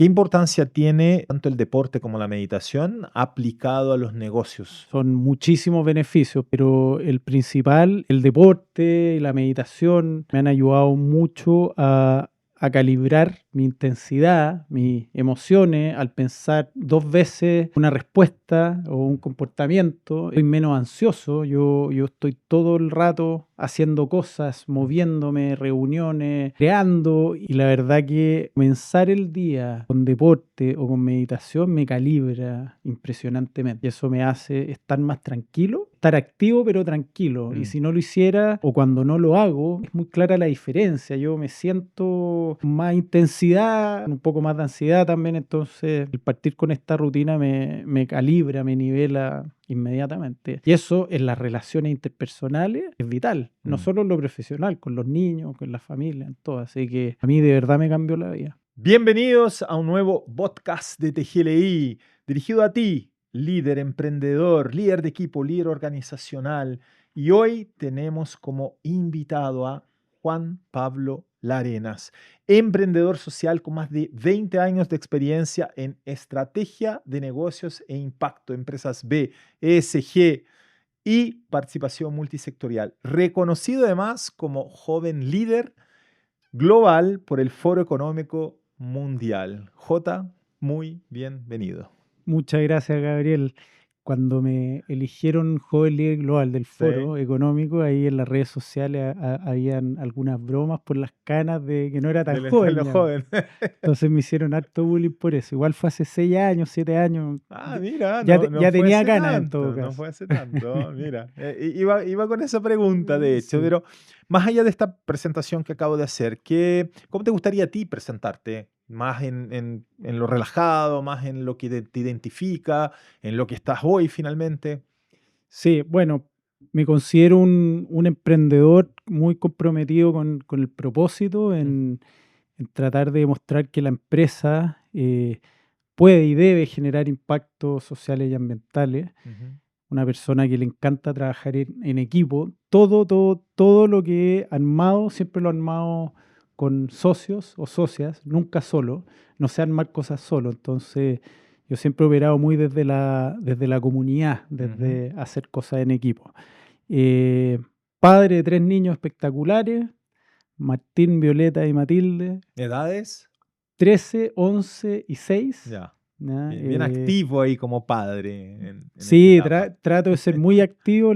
¿Qué importancia tiene tanto el deporte como la meditación aplicado a los negocios? Son muchísimos beneficios, pero el principal, el deporte y la meditación me han ayudado mucho a calibrar mi intensidad, mis emociones, al pensar 2 veces una respuesta o un comportamiento. Soy menos ansioso, yo estoy todo el rato haciendo cosas, moviéndome, reuniones, creando, y la verdad que comenzar el día con deporte o con meditación me calibra impresionantemente. Y eso me hace estar más tranquilo, estar activo pero tranquilo. Y si no lo hiciera o cuando no lo hago, es muy clara la diferencia. Yo me siento con más intensidad, un poco más de ansiedad también. Entonces, el partir con esta rutina me calibra, me nivela inmediatamente. Y eso en las relaciones interpersonales es vital, no solo en lo profesional, con los niños, con la familia, en todo. Así que a mí de verdad me cambió la vida. Bienvenidos a un nuevo podcast de TGLI, dirigido a ti, líder, emprendedor, líder de equipo, líder organizacional. Y hoy tenemos como invitado a Juan Pablo Larenas, emprendedor social con más de 20 años de experiencia en estrategia de negocios e impacto, empresas B, ESG y participación multisectorial. Reconocido además como joven líder global por el Foro Económico Mundial. J, muy bienvenido. Muchas gracias, Gabriel. Cuando me eligieron joven líder global del Sí. Foro Económico, ahí en las redes sociales habían algunas bromas por las canas de que no era tan joven Lo ya. joven. Entonces me hicieron harto bullying por eso. Igual fue hace 6 años, 7 años. Mira, Ya, no ya fue tenía hace canas en todo tanto, no caso. fue hace tanto. Mira, iba con esa pregunta, de hecho, Sí. pero más allá de esta presentación que acabo de hacer, ¿cómo te gustaría a ti presentarte? ¿Más en lo relajado, más en lo que te identifica, en lo que estás hoy finalmente? Sí, bueno, me considero un emprendedor muy comprometido con el propósito en tratar de demostrar que la empresa puede y debe generar impactos sociales y ambientales. Ujú. Una persona que le encanta trabajar en equipo. Todo lo que he armado, siempre lo he armado con socios o socias, nunca solo. No sé armar cosas solo. Entonces, yo siempre he operado muy desde la comunidad, Ujú. desde hacer cosas en equipo. Eh, Padre de 3 niños espectaculares, Martín, Violeta y Matilde, ¿Edades? 13, 11 y 6. Ya. ¿Ya? Bien activo ahí como padre en esta Sí, etapa. trato de ser muy activo,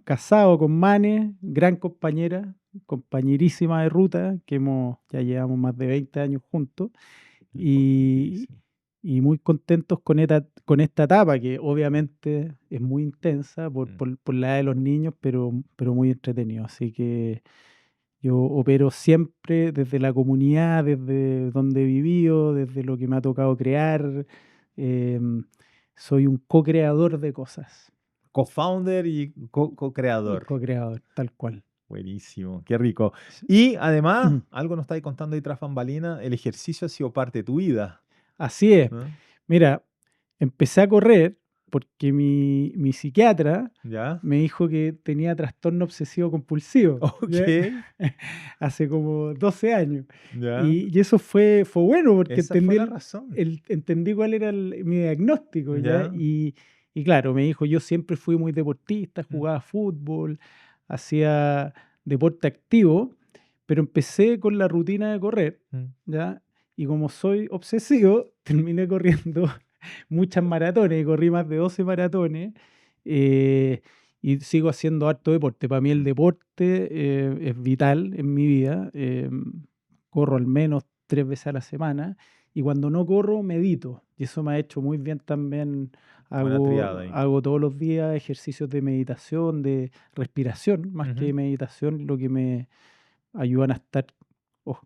casado con Mane, gran compañera, compañerísima de ruta, que ya llevamos más de 20 años juntos, y, Importantísimo. y muy contentos con esta etapa, que obviamente es muy intensa Mm. por la edad de los niños, pero muy entretenido. Así que yo opero siempre desde la comunidad, desde donde he vivido, desde lo que me ha tocado crear. em, Soy un co-creador de cosas Co-founder y y co-creador. co-creador, tal cual. Buenísimo, qué rico. Sí. Y además, algo nos estáis contando ahí tras bambalina, el ejercicio ha sido parte de tu vida, Así es. ¿no? Mira, empecé a correr porque mi psiquiatra ¿Ya? me dijo que tenía trastorno obsesivo compulsivo, ¿ya? Ok, Hace como 12 años. ya. Y eso fue bueno porque Esa fue la razón. entendí cuál era mi diagnóstico, ¿ya? Ya. Y claro, me dijo, yo siempre fui muy deportista, Mm, jugaba fútbol, hacía deporte activo, pero empecé con la rutina de correr, mm. ¿ya? Y como soy obsesivo, terminé corriendo muchas maratones, y corrí más de 12 maratones, y sigo haciendo harto deporte. Para mí el deporte es vital en mi vida. Corro al menos 3 veces a la semana, y cuando no corro, medito. Y eso me ha hecho muy bien también. Buena triada ahí. Hago todos los días ejercicios de meditación, de respiración, más que Ujú. meditación, lo que me ayudan a estar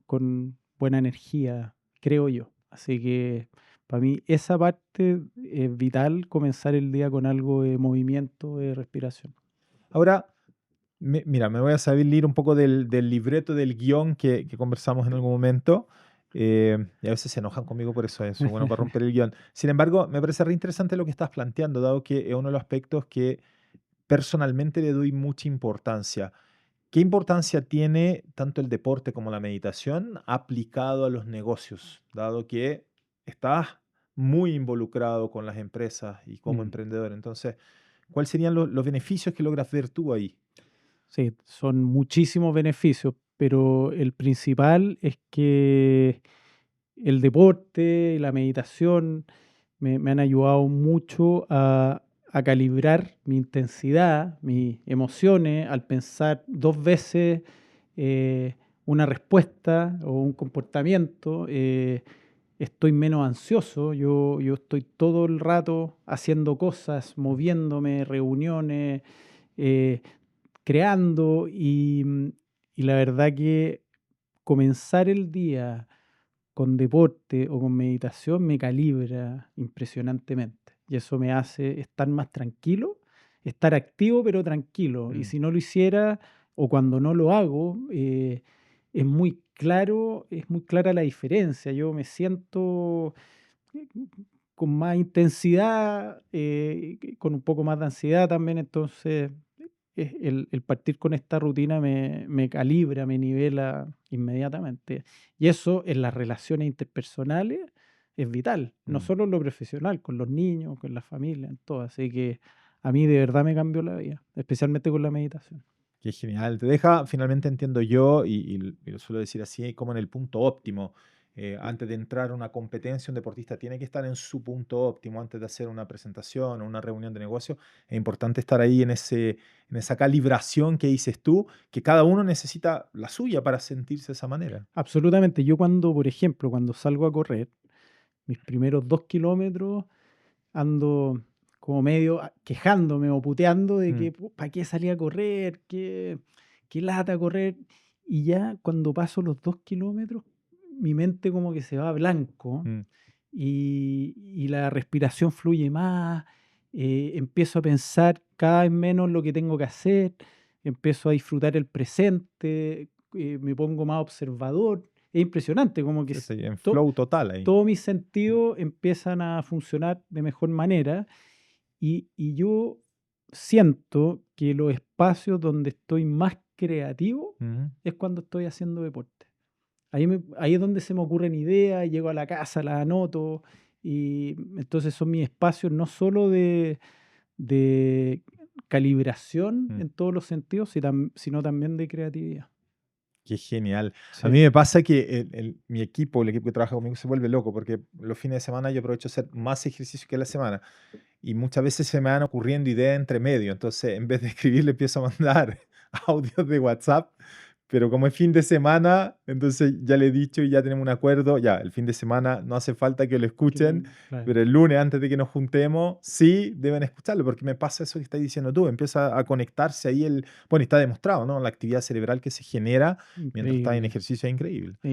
con buena energía, creo yo. Así que para mí esa parte es vital, comenzar el día con algo de movimiento, de respiración. Ahora, mira, me voy a salir un poco del libreto, del guión que conversamos en algún momento. Y a veces se enojan conmigo por eso, bueno, para romper el guión. Sin embargo, me parece re interesante lo que estás planteando, dado que es uno de los aspectos que personalmente le doy mucha importancia. ¿Qué importancia tiene tanto el deporte como la meditación aplicado a los negocios? Dado que estás muy involucrado con las empresas y como Mm. emprendedor. Entonces, ¿cuáles serían los beneficios que logras ver tú ahí? Sí, son muchísimos beneficios, pero el principal es que el deporte y la meditación me han ayudado mucho a calibrar mi intensidad, mis emociones, al pensar 2 veces una respuesta o un comportamiento. Estoy menos ansioso, yo estoy todo el rato haciendo cosas, moviéndome, reuniones, eh, creando y la verdad que comenzar el día con deporte o con meditación me calibra impresionantemente. Y eso me hace estar más tranquilo, estar activo pero tranquilo. Y Mm, si no lo hiciera o cuando no lo hago, es muy clara la diferencia. Yo me siento eh, con más intensidad, con un poco más de ansiedad también, entonces el partir con esta rutina me calibra, me nivela inmediatamente. Y eso en las relaciones interpersonales es vital, no mm. solo en lo profesional, con los niños, con la familia, en todo. Así que a mí de verdad me cambió la vida, especialmente con la meditación. Qué genial. Te deja, finalmente entiendo yo, y lo suelo decir así, como en el punto óptimo. Antes de entrar a una competencia, un deportista tiene que estar en su punto óptimo antes de hacer una presentación o una reunión de negocio. Es importante estar ahí en esa calibración que dices tú, que cada uno necesita la suya para sentirse de esa manera. Absolutamente. Yo cuando, por ejemplo, cuando salgo a correr, mis primeros 2 kilómetros ando como medio quejándome o puteando de Mm, que ¿para qué salí a correr? ¿Qué lata correr? Y ya cuando paso los 2 kilómetros, mi mente como que se va a blanco mm. y la respiración fluye más, empiezo a pensar cada vez menos lo que tengo que hacer, empiezo a disfrutar el presente, me pongo más observador. Es impresionante, como que Sí, sí, en to- flow total ahí. todos mis sentidos empiezan a funcionar de mejor manera y yo siento que los espacios donde estoy más creativo Ujú. es cuando estoy haciendo deporte. Ahí es donde se me ocurren ideas, llego a la casa, las anoto y entonces son mis espacios no solo de calibración Mm. en todos los sentidos, sino también de creatividad. Qué genial. A mí Sí. me pasa que mi equipo, el equipo que trabaja conmigo, se vuelve loco porque los fines de semana yo aprovecho a hacer más ejercicio que la semana y muchas veces se me van ocurriendo ideas entre medio. Entonces, en vez de escribir, le empiezo a mandar audios de WhatsApp, pero como es fin de semana, entonces ya le he dicho y ya tenemos un acuerdo, ya, el fin de semana no hace falta que lo escuchen, Claro. pero el lunes antes de que nos juntemos, sí deben escucharlo, porque me pasa eso que estás diciendo tú, empieza a conectarse ahí bueno, y está demostrado, ¿no? La actividad cerebral que se genera mientras estás en Increíble, ejercicio es increíble. es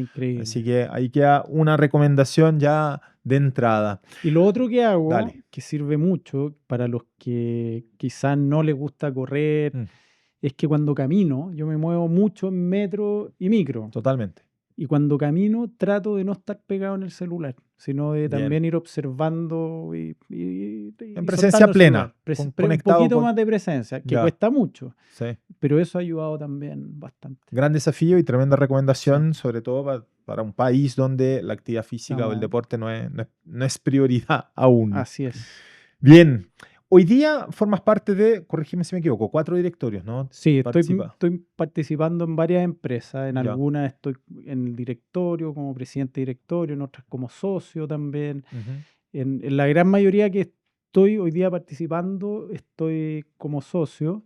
Así increíble. que ahí queda una recomendación ya de entrada. Y lo otro que hago, Dale. que sirve mucho para los que quizás no les gusta correr, Mm, es que cuando camino, yo me muevo mucho en metro y micro. totalmente. Y cuando camino trato de no estar pegado en el celular, sino de Bien. también ir observando En y soltando presencia el celular. plena, Un conectado poquito con... más de presencia, que Ya, cuesta mucho, sí. pero eso ha ayudado también bastante. Gran desafío y tremenda Sí, recomendación, sobre todo para un país donde la actividad física o el estamos, deporte no es prioridad aún. así es. Bien, hoy día formas parte de, corrígeme si me equivoco, 4 directorios, ¿no? Sí, Participa. estoy participando en varias empresas. En Ya. algunas estoy en el directorio, como presidente de directorio, en otras como socio también. Ujú. En la gran mayoría que estoy hoy día participando, estoy como socio.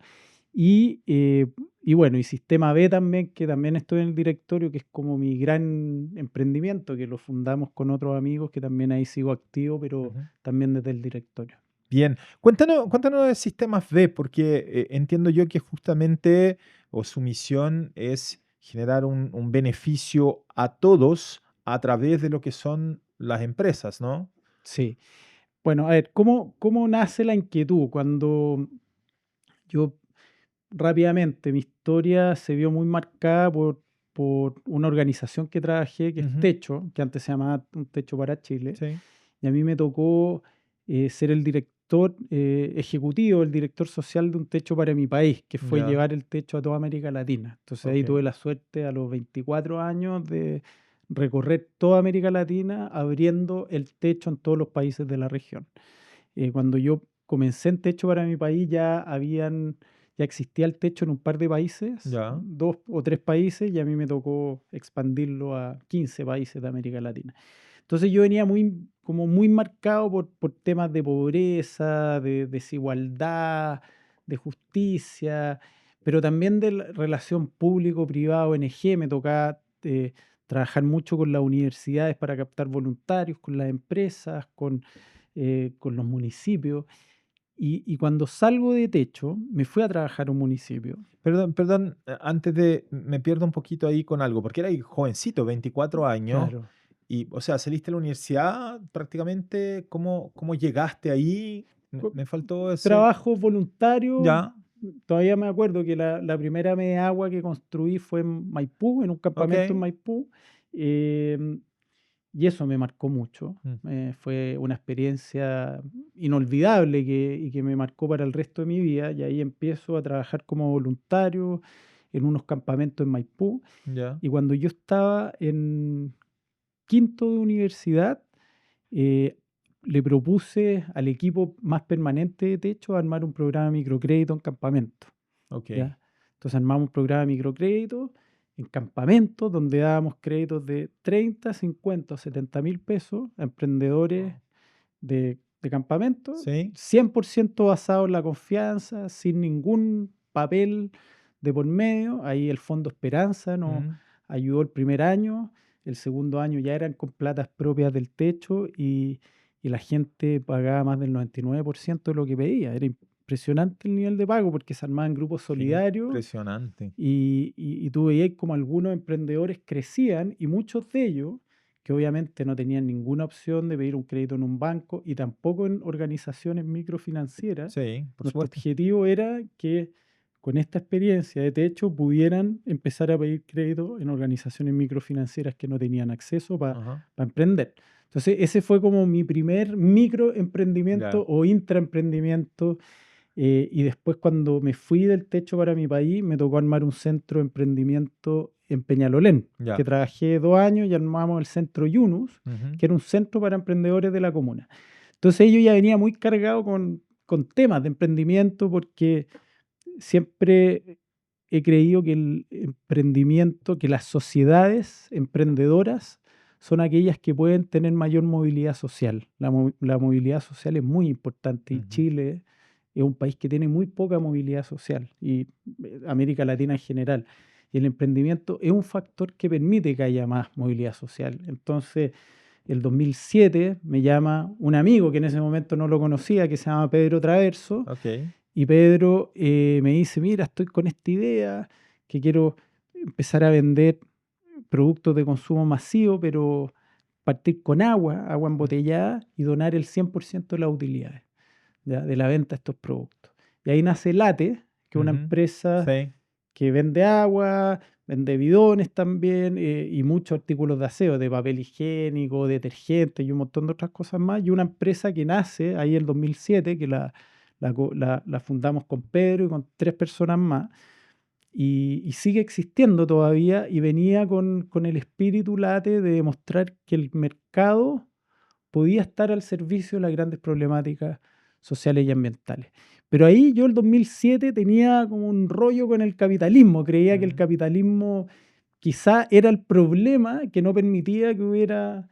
Y, eh, y bueno, y Sistema B también, que también estoy en el directorio, que es como mi gran emprendimiento, que lo fundamos con otros amigos, que también ahí sigo activo, pero Ujú. también desde el directorio. Bien, cuéntanos de Sistemas B, porque entiendo yo que justamente, o su misión es generar un beneficio a todos a través de lo que son las empresas, ¿no? Sí. Bueno, a ver, ¿cómo nace la inquietud? Cuando yo rápidamente, mi historia se vio muy marcada por una organización que trabajé, que es Ujú. Techo, que antes se llamaba Un Techo para Chile, Sí, y a mí me tocó ser el director ejecutivo, el director social de Un Techo para mi país, que fue ya, llevar el techo a toda América Latina. Entonces ahí ok. tuve la suerte a los 24 años de recorrer toda América Latina abriendo el techo en todos los países de la región. Cuando yo comencé en Techo para mi país ya existía el techo en un par de países, Ya. 2 o 3 países, y a mí me tocó expandirlo a 15 países de América Latina. Entonces yo venía como muy marcado por temas de pobreza, de desigualdad, de justicia, pero también de la relación público-privado, ONG. Me tocaba trabajar mucho con las universidades para captar voluntarios, con las empresas, con los municipios. Y cuando salgo de Techo, me fui a trabajar a un municipio. Perdón, antes de, me pierdo un poquito ahí con algo, porque eras jovencito, 24 años, Claro. y, o sea, saliste a la universidad prácticamente, ¿cómo llegaste ahí? Co- Me faltó ese, Trabajo voluntario. ya, Todavía me acuerdo que la primera media agua que construí fue en Maipú, en un campamento en ok. Maipú. em, y eso me marcó mucho. Mm, Fue una experiencia inolvidable y que me marcó para el resto de mi vida. Y ahí empiezo a trabajar como voluntario en unos campamentos en Maipú. ya, Y cuando yo estaba en quinto de universidad, eh, le propuse al equipo más permanente de Techo armar un programa de microcrédito en campamento, ok, ¿ya? Entonces armamos un programa de microcrédito en campamentos donde dábamos créditos de 30, 50 o 70 mil pesos a emprendedores wow, de campamento, sí, 100% basado en la confianza, sin ningún papel de por medio. Ahí el Fondo Esperanza nos mm, ayudó el primer año, el segundo año ya eran con platas propias del techo y la gente pagaba más del 99% de lo que pedía. Era impresionante el nivel de pago porque se armaban grupos qué solidarios impresionante, y tú veías como algunos emprendedores crecían y muchos de ellos, que obviamente no tenían ninguna opción de pedir un crédito en un banco y tampoco en organizaciones microfinancieras, sí, por nuestro supuesto, objetivo era que con esta experiencia de techo pudieran empezar a pedir crédito en organizaciones microfinancieras que no tenían acceso para ajá, emprender. Entonces, ese fue como mi primer microemprendimiento ya, o intraemprendimiento. Y después cuando me fui del Techo para mi país, me tocó armar un centro de emprendimiento en Peñalolén, que ya, trabajé 2 años y armamos el centro Yunus, ujú, que era un centro para emprendedores de la comuna. Entonces yo ya venía muy cargado con temas de emprendimiento porque siempre he creído que el emprendimiento, que las sociedades emprendedoras son aquellas que pueden tener mayor movilidad social. La movilidad social es muy importante y ujú, Chile es un país que tiene muy poca movilidad social y América Latina en general. Y el emprendimiento es un factor que permite que haya más movilidad social. Entonces, el 2007 me llama un amigo que en ese momento no lo conocía, que se llama Pedro Traverso, ok, y Pedro me dice, mira, estoy con esta idea que quiero empezar a vender productos de consumo masivo, pero partir con agua mm, embotellada y donar el 100% de las utilidades, ¿ya? De la venta de estos productos. Y ahí nace Late, que es una ujú, empresa sí, que vende agua, vende bidones también y muchos artículos de aseo, de papel higiénico, detergente y un montón de otras cosas más. Y una empresa que nace ahí en 2007, que la fundamos con Pedro y con 3 personas más, y sigue existiendo todavía y venía con el espíritu Late de demostrar que el mercado podía estar al servicio de las grandes problemáticas sociales y ambientales. Pero ahí yo el 2007 tenía como un rollo con el capitalismo, creía que el mm, capitalismo quizá era el problema que no permitía que hubiera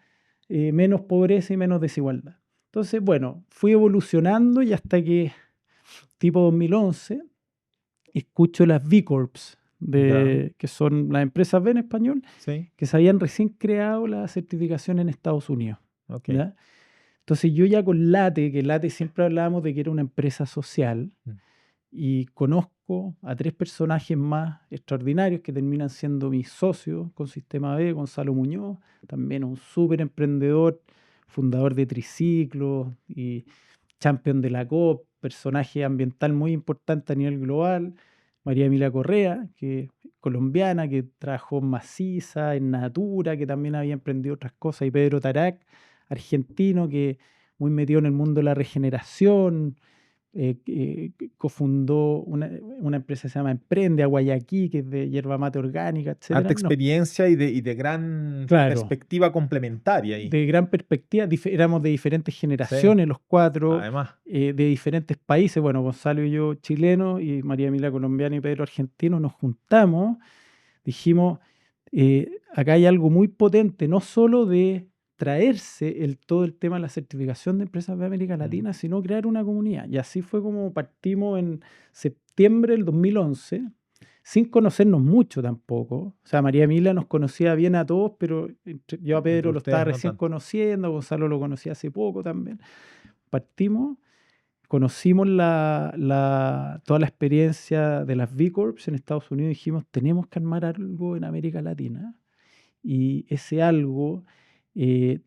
menos pobreza y menos desigualdad. Entonces, bueno, fui evolucionando y hasta que tipo 2011 escucho las B Corps, ya, que son las empresas B en español, sí, que se habían recién creado la certificación en Estados Unidos. ok, ¿Ya? Entonces yo ya con Late, que Late siempre hablábamos de que era una empresa social, mm, y conozco a 3 personajes más extraordinarios que terminan siendo mis socios con Sistema B, Gonzalo Muñoz, también un súper emprendedor, fundador de Triciclo y champion de la COP, personaje ambiental muy importante a nivel global, María Emilia Correa, que colombiana, que trabajó en Maciza, en Natura, que también había emprendido otras cosas, y Pedro Tarac, argentino, que muy metido en el mundo de la regeneración, cofundó una empresa que se llama Emprende, Aguayaquí, que es de yerba mate orgánica, Harta etcétera. experiencia y de gran Claro, perspectiva complementaria ahí. de gran perspectiva, éramos de diferentes Sí, generaciones, los cuatro, además. de diferentes países. Bueno, Gonzalo y yo chilenos, y María Emilia colombiana y Pedro argentino, nos juntamos, dijimos, acá hay algo muy potente, no solo de traerse todo el tema de la certificación de empresas de América Latina, sino crear una comunidad. Y así fue como partimos en septiembre del 2011, sin conocernos mucho tampoco. O sea, María Emilia nos conocía bien a todos, pero yo a Entre Pedro lo estaba ustedes no recién tanto. conociendo, a Gonzalo lo conocía hace poco también. Partimos, conocimos toda la experiencia de las B Corps en Estados Unidos y dijimos, tenemos que armar algo en América Latina. Y ese algo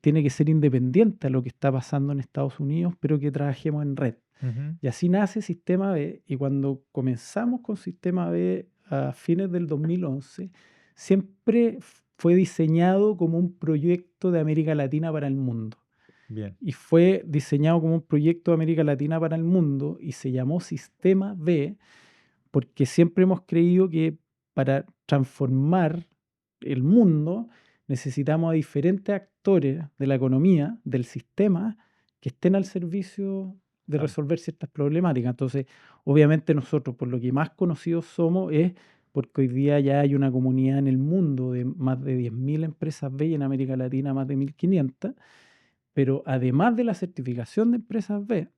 tiene que ser independiente a lo que está pasando en Estados Unidos, pero que trabajemos en red. Ujú. Y así nace Sistema B, y cuando comenzamos con Sistema B a fines del 2011, siempre fue diseñado como un proyecto de América Latina para el mundo. Bien. Y fue diseñado como un proyecto de América Latina para el mundo y se llamó Sistema B porque siempre hemos creído que para transformar el mundo necesitamos a diferentes actores de la economía, del sistema, que estén al servicio de Claro. resolver ciertas problemáticas. Entonces, obviamente nosotros, por lo que más conocidos somos, es porque hoy día ya hay una comunidad en el mundo de más de 10.000 empresas B y en América Latina más de 1.500, pero además de la certificación de empresas B,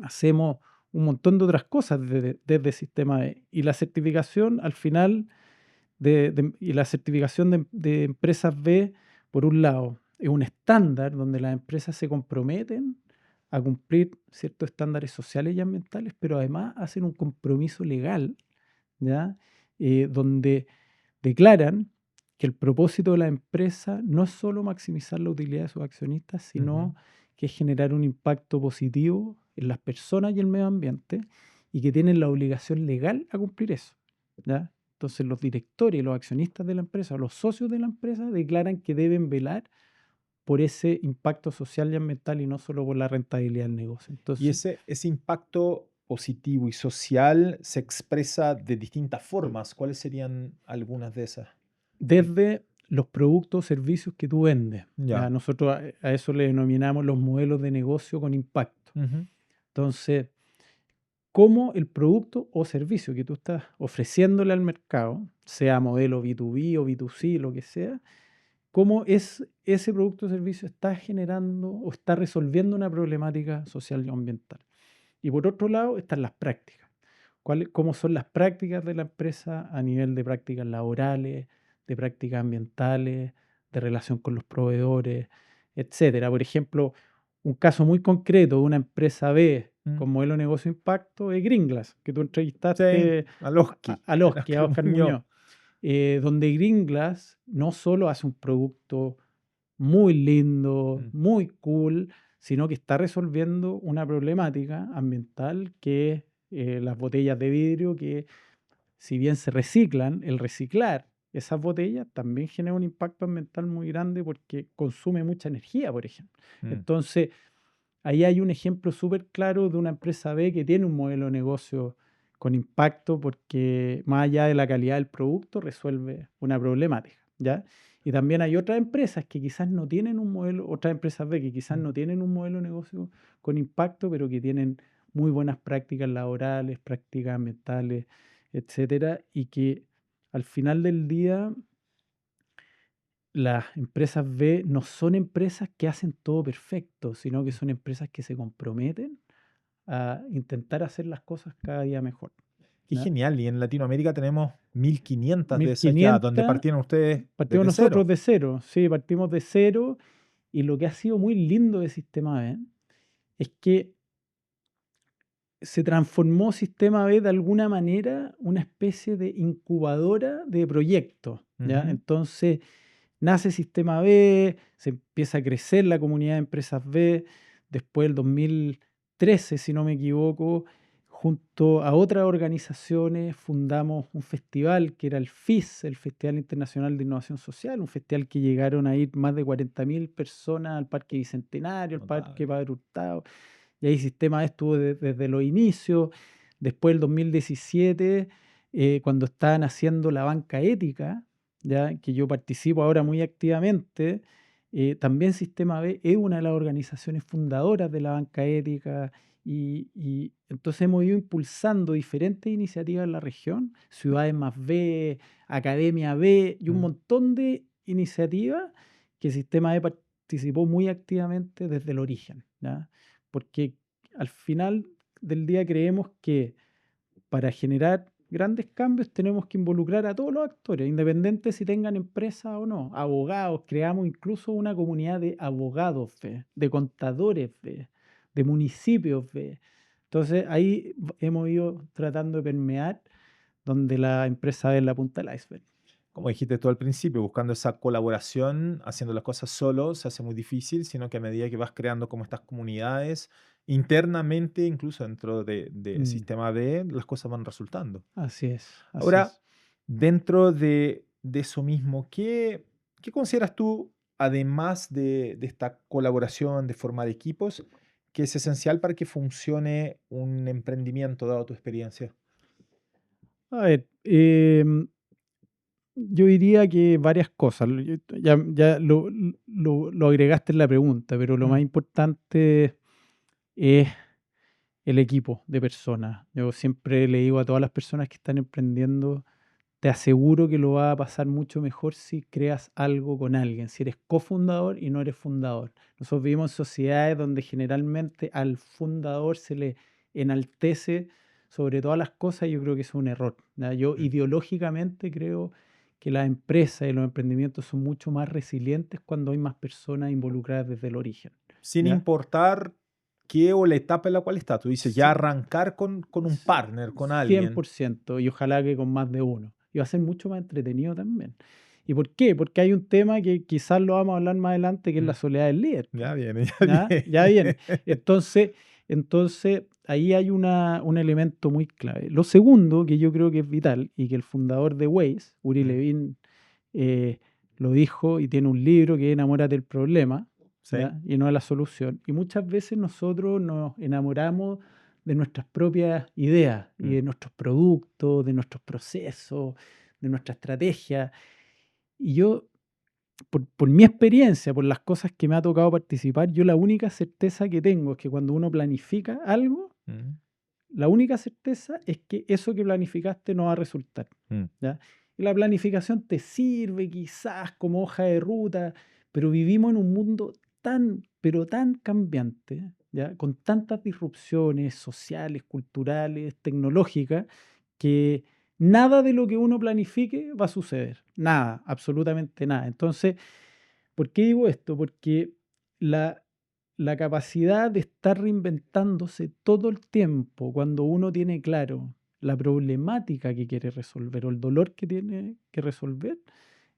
hacemos un montón de otras cosas desde Sistema B. Y la certificación al final y la certificación de empresas B, por un lado, es un estándar donde las empresas se comprometen a cumplir ciertos estándares sociales y ambientales, pero además hacen un compromiso legal, ¿ya? Donde declaran que el propósito de la empresa no es solo maximizar la utilidad de sus accionistas, sino que es generar un impacto positivo en las personas y el medio ambiente, y que tienen la obligación legal a cumplir eso, ¿ya? Entonces los directores y los accionistas de la empresa, o los socios de la empresa, declaran que deben velar por ese impacto social y ambiental y no solo por la rentabilidad del negocio. Y Entonces, ese impacto positivo y social se expresa de distintas formas. ¿Cuáles serían algunas de esas? desde los productos o servicios que tú vendes, ¿ya? Ya. Nosotros a eso le denominamos los modelos de negocio con impacto. Ujú. Entonces, cómo el producto o servicio que tú estás ofreciéndole al mercado, sea modelo B2B o B2C, lo que sea, cómo ese producto o servicio está generando o está resolviendo una problemática social y ambiental. Y por otro lado están las prácticas. ¿Cómo son las prácticas de la empresa a nivel de prácticas laborales, de prácticas ambientales, de relación con los proveedores, etcétera? Por ejemplo, un caso muy concreto de una empresa B con modelo de negocio impacto es Greenglass, que tú Sí, entrevistaste Aloski. a Oski, a Oscar Oscar Muñoz. Muñoz, donde Greenglass no solo hace un producto muy lindo, Mm. muy cool, sino que está resolviendo una problemática ambiental que es las botellas de vidrio, que si bien se reciclan, el reciclar esas botellas también genera un impacto ambiental muy grande porque consume mucha energía, por ejemplo. Mm. Entonces, ahí hay un ejemplo súper claro de una empresa B que tiene un modelo de negocio con impacto porque más allá de la calidad del producto resuelve una problemática, ¿ya? Y también hay otras empresas que quizás no tienen un modelo, otras empresas B que quizás Mm. no tienen un modelo de negocio con impacto, pero que tienen muy buenas prácticas laborales, prácticas ambientales, etcétera, y que al final del día las empresas B no son empresas que hacen todo perfecto, sino que son empresas que se comprometen a intentar hacer las cosas cada día mejor, Qué ¿ya? genial. Y en Latinoamérica tenemos 1500 de esas ya, donde 1.500 partieron ustedes partimos desde nosotros cero. de cero, sí, partimos de cero, y lo que ha sido muy lindo de Sistema B es que se transformó Sistema B de alguna manera una especie de incubadora de proyectos, ¿ya? Ujú. Entonces, nace Sistema B, se empieza a crecer la comunidad de empresas B. Después del 2013, si no me equivoco, junto a otras organizaciones fundamos un festival que era el FIS, el Festival Internacional de Innovación Social, un festival que llegaron a ir más de 40.000 personas al Parque Bicentenario, al Parque Notable. Padre Hurtado. y ahí Sistema B estuvo desde los inicios. Después del 2017, cuando estaban haciendo la banca ética, ya que yo participo ahora muy activamente, también Sistema B es una de las organizaciones fundadoras de la banca ética y entonces hemos ido impulsando diferentes iniciativas en la región, Ciudades Más B, Academia B y un Mm. montón de iniciativas que Sistema B participó muy activamente desde el origen, ¿ya? Porque al final del día creemos que para generar grandes cambios tenemos que involucrar a todos los actores, independiente si tengan empresa o no, abogados, creamos incluso una comunidad de abogados, de contadores, de municipios. Entonces ahí hemos ido tratando de permear donde la empresa es la punta del iceberg. Como dijiste tú al principio, buscando esa colaboración, haciendo las cosas solo, se hace muy difícil, sino que a medida que vas creando como estas comunidades, internamente, incluso dentro de Mm, Sistema B, las cosas van resultando. así es, así Ahora, es. dentro de eso mismo, ¿qué consideras tú, además de esta colaboración, de formar equipos, que es esencial para que funcione un emprendimiento, dado tu experiencia? A ver, yo diría que varias cosas. Ya lo agregaste en la pregunta, pero lo más Mm, importante es el equipo de personas. Yo siempre le digo a todas las personas que están emprendiendo, te aseguro que lo va a pasar mucho mejor si creas algo con alguien, si eres cofundador y no eres fundador. Nosotros vivimos en sociedades donde generalmente al fundador se le enaltece sobre todas las cosas y yo creo que eso es un error, ¿ya? Yo mm. ideológicamente creo que las empresas y los emprendimientos son mucho más resilientes cuando hay más personas involucradas desde el origen, Sin ¿ya? importar qué o la etapa en la cual estás. Tú dices, ya Sí, arrancar con un c- partner, con alguien. 100% y ojalá que con más de uno. Y va a ser mucho más entretenido también. ¿Y por qué? Porque hay un tema que quizás lo vamos a hablar más adelante, que es la Mm, soledad del líder, po, ya viene, ya ¿ya? viene. Ya viene. Entonces, entonces ahí hay un elemento muy clave. Lo segundo, que yo creo que es vital, y que el fundador de Waze, Uri Mm, Levin, eh, lo dijo y tiene un libro que es Enamórate del problema, sí. ¿ya? Y no de la solución. Y muchas veces nosotros nos enamoramos de nuestras propias ideas y Mm, de nuestros productos, de nuestros procesos, de nuestra estrategia. Y yo, por mi experiencia, por las cosas que me ha tocado participar, yo la única certeza que tengo es que cuando uno planifica algo, mm, la única certeza es que eso que planificaste no va a resultar, mm, ¿ya? Y la planificación te sirve quizás como hoja de ruta, pero vivimos en un mundo tan, pero tan cambiante, ¿ya? Con tantas disrupciones sociales, culturales, tecnológicas, que nada de lo que uno planifique va a suceder. Nada, absolutamente nada. Entonces, ¿por qué digo esto? Porque la, la capacidad de estar reinventándose todo el tiempo, cuando uno tiene claro la problemática que quiere resolver o el dolor que tiene que resolver,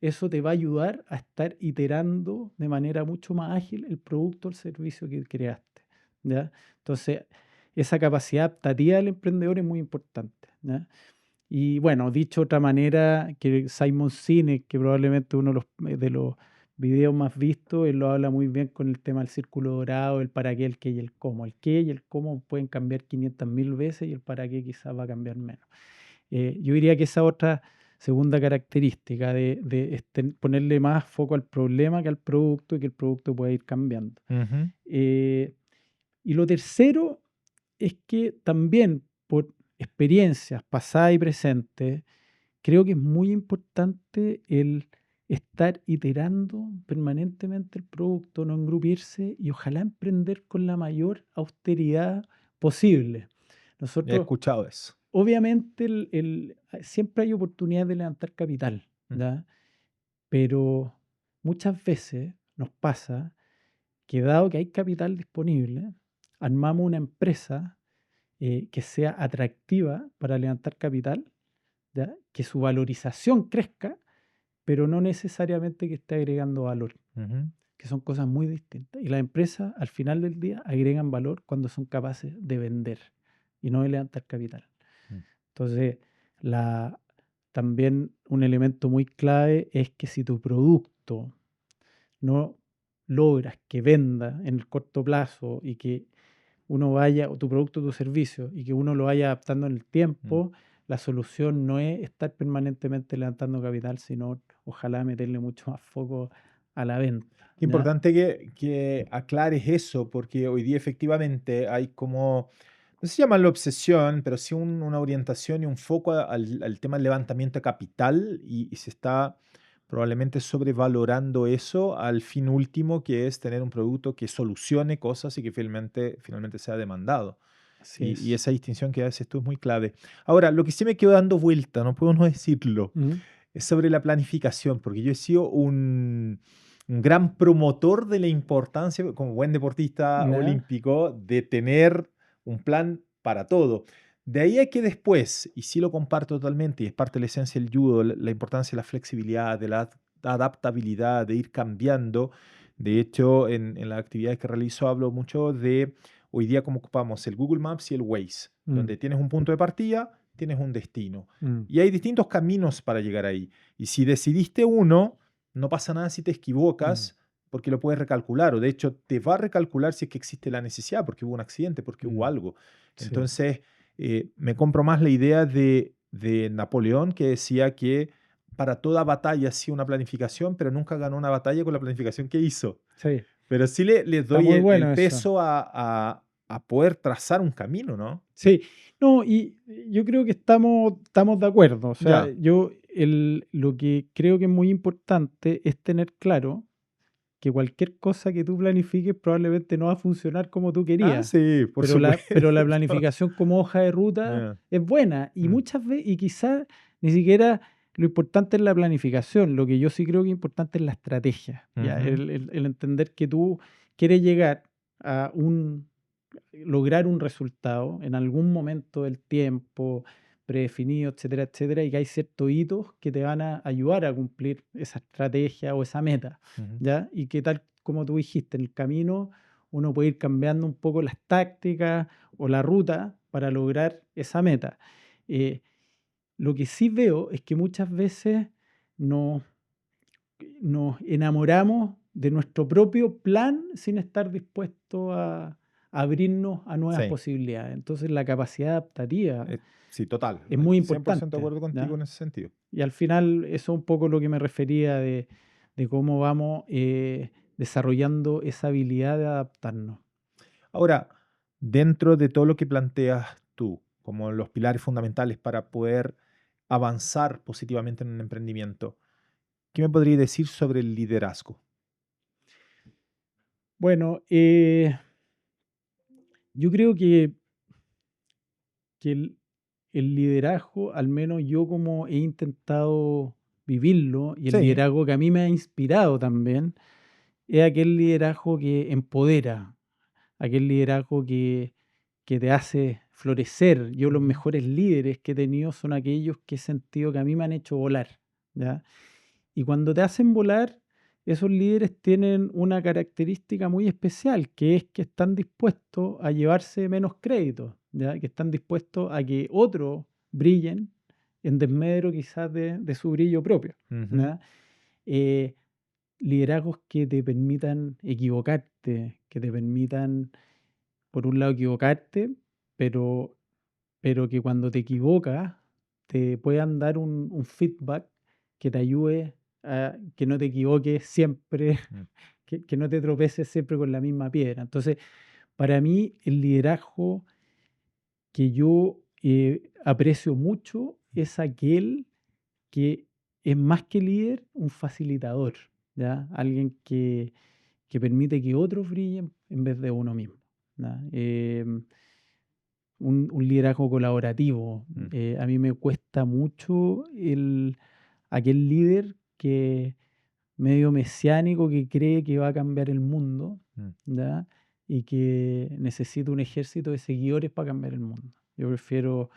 eso te va a ayudar a estar iterando de manera mucho más ágil el producto o el servicio que creaste, ¿ya? Entonces, esa capacidad adaptativa del emprendedor es muy importante, ¿ya? Y bueno, dicho de otra manera, que Simon Sinek, que probablemente uno de los videos más vistos, él lo habla muy bien con el tema del círculo dorado, el para qué, el qué y el cómo. El qué y el cómo pueden cambiar 500.000 veces y el para qué quizás va a cambiar menos. Yo diría que esa otra segunda característica de ponerle más foco al problema que al producto y que el producto pueda ir cambiando. ujú, Eh, y lo tercero es que también por experiencias pasadas y presentes, creo que es muy importante el estar iterando permanentemente el producto, no engrupirse y ojalá emprender con la mayor austeridad posible. he Nosotros, escuchado eso. obviamente, siempre hay oportunidades de levantar capital, Mm, ¿ya? Pero muchas veces nos pasa que dado que hay capital disponible, armamos una empresa que sea atractiva para levantar capital, ¿ya? Que su valorización crezca, pero no necesariamente que esté agregando valor, ujú, que son cosas muy distintas. Y las empresas al final del día agregan valor cuando son capaces de vender y no de levantar capital. mm, Entonces, la, también un elemento muy clave es que si tu producto no logras que venda en el corto plazo y que uno vaya, o tu producto o tu servicio, y que uno lo vaya adaptando en el Mm. tiempo, la solución no es estar permanentemente levantando capital, sino ojalá meterle mucho más foco a la venta, Qué ¿ya? importante que aclares eso, porque hoy día efectivamente hay como, no sé si llamarlo obsesión, pero sí una orientación y un foco al tema del levantamiento de capital y se está probablemente sobrevalorando eso al fin último, que es tener un producto que solucione cosas y que finalmente sea demandado. Así Y es. esa distinción que haces tú es muy clave. Ahora, lo que sí me quedó dando vuelta, no puedo no decirlo, Ujú. es sobre la planificación, porque yo he sido un gran promotor de la importancia, como buen deportista ¿Ya? olímpico, de tener un plan para todo. De ahí a que después, y sí lo comparto totalmente, y es parte de la esencia del judo, la importancia de la flexibilidad, de la adaptabilidad, de ir cambiando. De hecho, en las actividades que realizo hablo mucho de hoy día cómo ocupamos el Google Maps y el Waze, Mm, donde tienes un punto de partida, tienes un destino. mm, Y hay distintos caminos para llegar ahí. Y si decidiste uno, no pasa nada si te mm, equivocas, porque lo puedes recalcular. O de hecho, te va a recalcular si es que existe la necesidad, porque hubo un accidente, porque hubo mm. algo. Sí, Entonces, me compro más la idea de Napoleón, que decía que para toda batalla hacía una planificación, pero nunca ganó una batalla con la planificación que hizo. sí, Pero sí le está doy muy el bueno eso. peso a poder trazar un camino, ¿no? Sí, no, y yo creo que estamos de acuerdo. O sea, Ya. lo que creo que es muy importante es tener claro que cualquier cosa que tú planifiques probablemente no va a funcionar como tú Ah, querías, sí, por pero la supuesto. planificación como hoja de ruta Ya. es buena y Mm, muchas veces, y quizás ni siquiera lo importante es la planificación, lo que yo sí creo que es importante es la estrategia, ¿ya? ujú, El entender que tú quieres llegar a lograr un resultado en algún momento del tiempo predefinido, etcétera, etcétera, y que hay ciertos hitos que te van a ayudar a cumplir esa estrategia o esa meta, ujú. ¿ya? Y que tal como tú dijiste, en el camino uno puede ir cambiando un poco las tácticas o la ruta para lograr esa meta. Eh, lo que sí veo es que muchas veces nos, nos enamoramos de nuestro propio plan sin estar dispuestos a abrirnos a nuevas Sí, posibilidades. Entonces la capacidad adaptativa sí, total. es muy 100% de importante, acuerdo contigo ¿ya? en ese sentido. Y al final eso es un poco lo que me refería de cómo vamos desarrollando esa habilidad de adaptarnos. Ahora, dentro de todo lo que planteas tú, como los pilares fundamentales para poder avanzar positivamente en un emprendimiento, ¿qué me podrías decir sobre el liderazgo? Bueno, yo creo que el liderazgo, al menos yo como he intentado vivirlo, y el Sí. liderazgo que a mí me ha inspirado también, es aquel liderazgo que empodera, aquel liderazgo que te hace florecer. Yo los Ujú, mejores líderes que he tenido son aquellos que he sentido que a mí me han hecho volar, ¿ya? Y cuando te hacen volar, esos líderes tienen una característica muy especial, que es que están dispuestos a llevarse menos crédito, ¿ya? Que están dispuestos a que otros brillen en desmedro quizás de su brillo propio, ujú, ¿ya? Eh, liderazgos que te permitan equivocarte, que te permitan, por un lado, equivocarte, pero, pero que cuando te equivocas te puedan dar un feedback que te ayude a que no te equivoques siempre, mm, que no te tropeces siempre con la misma piedra. Entonces, para mí, el liderazgo que yo aprecio mucho es aquel que es más que líder, un facilitador, ¿ya? Alguien que permite que otros brillen en vez de uno mismo, ¿ya? Un liderazgo colaborativo. mm, A mí me cuesta mucho aquel líder que medio mesiánico que cree que va a cambiar el mundo, mm. ¿ya? Y que necesita un ejército de seguidores para cambiar el mundo. Yo prefiero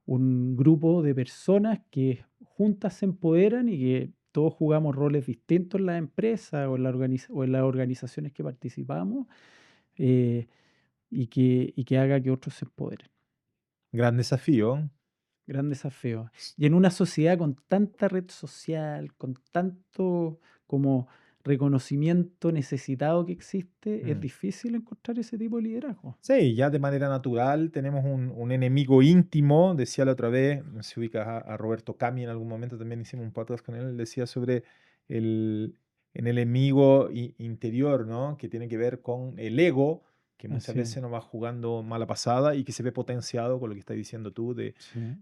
un grupo de personas que juntas se empoderan y que todos jugamos roles distintos en la empresa o o en las organizaciones que participamos, eh, y que haga que otros se empoderen. Gran desafío. Gran desafío. Y en una sociedad con tanta red social, con tanto como reconocimiento necesitado que existe, es Mm. difícil encontrar ese tipo de liderazgo. Sí, ya de manera natural tenemos un enemigo íntimo, decía la otra vez, no sé si ubicas a Roberto Cami, en algún momento también hicimos un podcast con él, decía sobre el enemigo interior, ¿no? Que tiene que ver con el ego, que muchas Así es. veces nos va jugando mala pasada y que se ve potenciado con lo que estás diciendo tú Sí,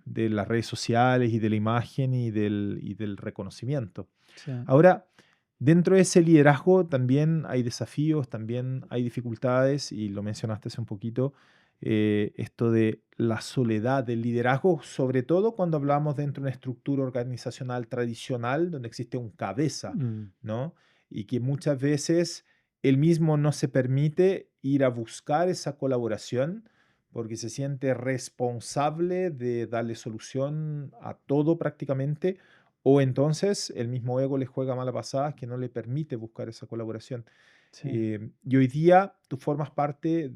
de las redes sociales y de la imagen y del reconocimiento. sí. Ahora, dentro de ese liderazgo también hay desafíos, también hay dificultades, y lo mencionaste hace un poquito, esto de la soledad del liderazgo, sobre todo cuando hablamos dentro de una estructura organizacional tradicional donde existe un cabeza, Mm, ¿no? Y que muchas veces él mismo no se permite ir a buscar esa colaboración porque se siente responsable de darle solución a todo prácticamente, o entonces el mismo ego le juega mala pasada que no le permite buscar esa colaboración. sí. Y hoy día tú formas parte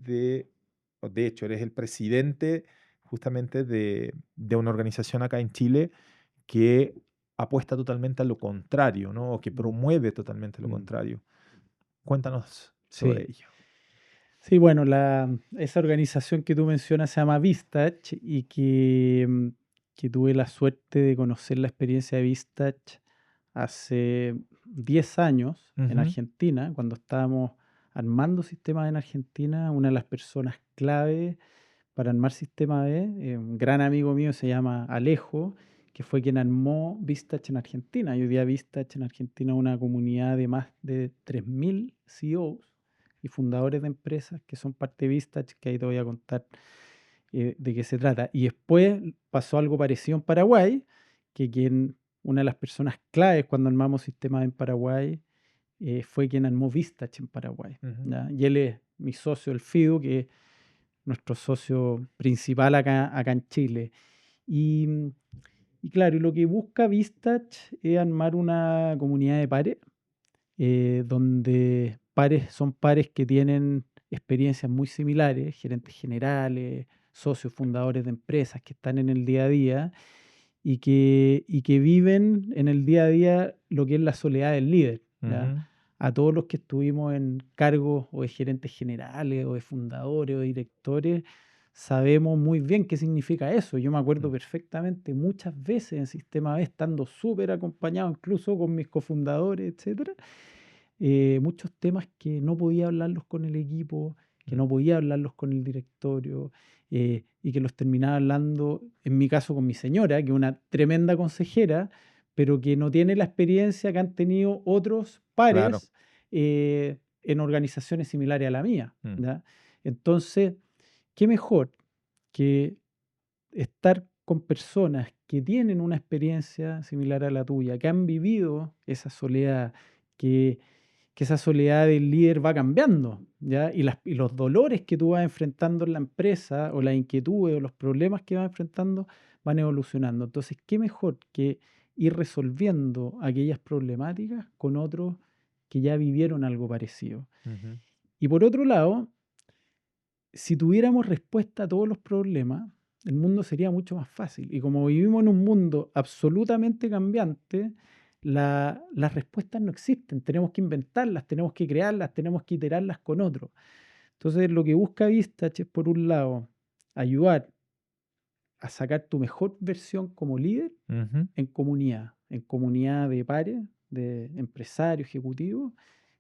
o de hecho, eres el presidente justamente de una organización acá en Chile que apuesta totalmente a lo contrario, ¿no? O que Mm, promueve totalmente lo mm. contrario. Cuéntanos sobre Sí. ello. Sí, bueno, esa organización que tú mencionas se llama Vistach y que tuve la suerte de conocer la experiencia de Vistach hace 10 años en Ujú, Argentina, cuando estábamos armando sistemas en Argentina. Una de las personas clave para armar Sistema B, un gran amigo mío se llama Alejo, que fue quien armó Vistach en Argentina. Y hoy día Vistach en Argentina es una comunidad de más de 3.000 CEOs y fundadores de empresas que son parte de Vistach, que ahí te voy a contar de qué se trata. Y después pasó algo parecido en Paraguay, una de las personas claves cuando armamos sistemas en Paraguay fue quien armó Vistach en Paraguay. ujú, ¿Ya? Y él es mi socio, el FIDU, que es nuestro socio principal acá en Chile. Y, y claro, y lo que busca Vistach es armar una comunidad de pares donde son pares que tienen experiencias muy similares, gerentes generales, socios fundadores de empresas que están en el día a día y que viven en el día a día lo que es la soledad del líder. ¿Ya? ujú, A todos los que estuvimos en cargos o de gerentes generales o de fundadores o directores, sabemos muy bien qué significa eso. Yo me acuerdo mm, perfectamente muchas veces en Sistema B, estando súper acompañado incluso con mis cofundadores, etcétera, muchos temas que no podía hablarlos con el equipo, que mm, no podía hablarlos con el directorio, y que los terminaba hablando, en mi caso, con mi señora, que es una tremenda consejera, pero que no tiene la experiencia que han tenido otros claro. pares en organizaciones similares a la mía. Mm, ¿Ya? Entonces, ¿qué mejor que estar con personas que tienen una experiencia similar a la tuya, que han vivido esa soledad, que, que esa soledad del líder va cambiando, ¿ya? Y los dolores que tú vas enfrentando en la empresa, o las inquietudes, o los problemas que vas enfrentando, van evolucionando. Entonces, ¿qué mejor que ir resolviendo aquellas problemáticas con otros que ya vivieron algo parecido? ujú, Y por otro lado, si tuviéramos respuesta a todos los problemas, el mundo sería mucho más fácil. Y como vivimos en un mundo absolutamente cambiante, las respuestas no existen. Tenemos que inventarlas, tenemos que crearlas, tenemos que iterarlas con otros. Entonces, lo que busca Vistach es, por un lado, ayudar a sacar tu mejor versión como líder ujú. en comunidad de pares, de empresarios, ejecutivos,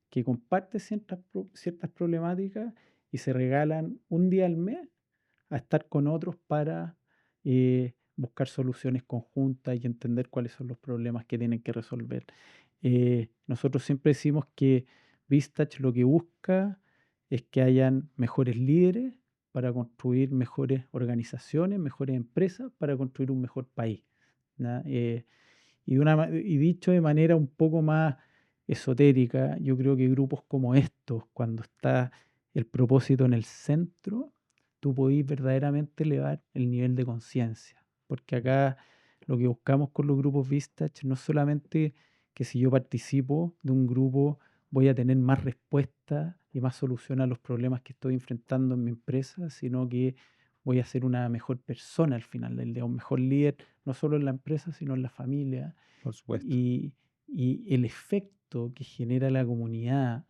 que comparten ciertas problemáticas y se regalan un día al mes a estar con otros para buscar soluciones conjuntas y entender cuáles son los problemas que tienen que resolver. Nosotros siempre decimos que Vistach lo que busca es que hayan mejores líderes para construir mejores organizaciones, mejores empresas, para construir un mejor país. ¿Ya? Y dicho de manera un poco más esotérica, yo creo que grupos como estos, cuando está el propósito en el centro, tú podís verdaderamente elevar el nivel de conciencia. Porque acá lo que buscamos con los grupos Vistach no es solamente que si yo participo de un grupo voy a tener más respuestas y más solución a los problemas que estoy enfrentando en mi empresa, sino que voy a ser una mejor persona al final del día, un mejor líder, no solo en la empresa, sino en la familia. Por supuesto. Y, y el efecto efecto que genera la comunidad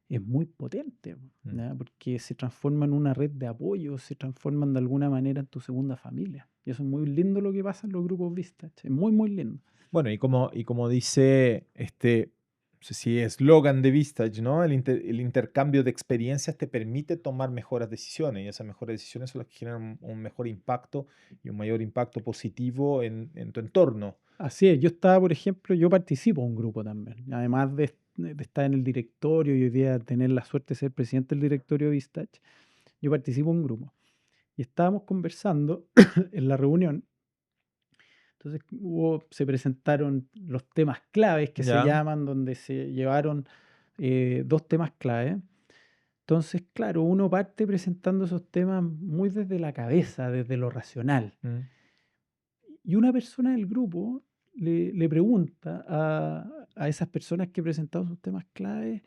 es muy potente, Mm. ¿ya? Porque se transforma en una red de apoyo, se transforman de alguna manera en tu segunda familia. Y eso es muy lindo lo que pasa en los grupos Vistage, es muy, muy lindo. Bueno, y como dice no sé si eslogan de Vistage, ¿no? El intercambio de experiencias te permite tomar mejores decisiones y esas mejores decisiones son las que generan un mejor impacto y un mayor impacto positivo en tu entorno. Así es, yo estaba, por ejemplo, yo participo en un grupo también, además de estar en el directorio y hoy día tener la suerte de ser presidente del directorio de Vistage, yo participo en un grupo. Y estábamos conversando en la reunión. Entonces se presentaron los temas claves que se ¿Ya? llaman, donde se llevaron dos temas claves. Entonces, claro, uno parte presentando esos temas muy desde la cabeza, desde lo racional. Mm. Y una persona del grupo le pregunta a esas personas que presentaron sus temas claves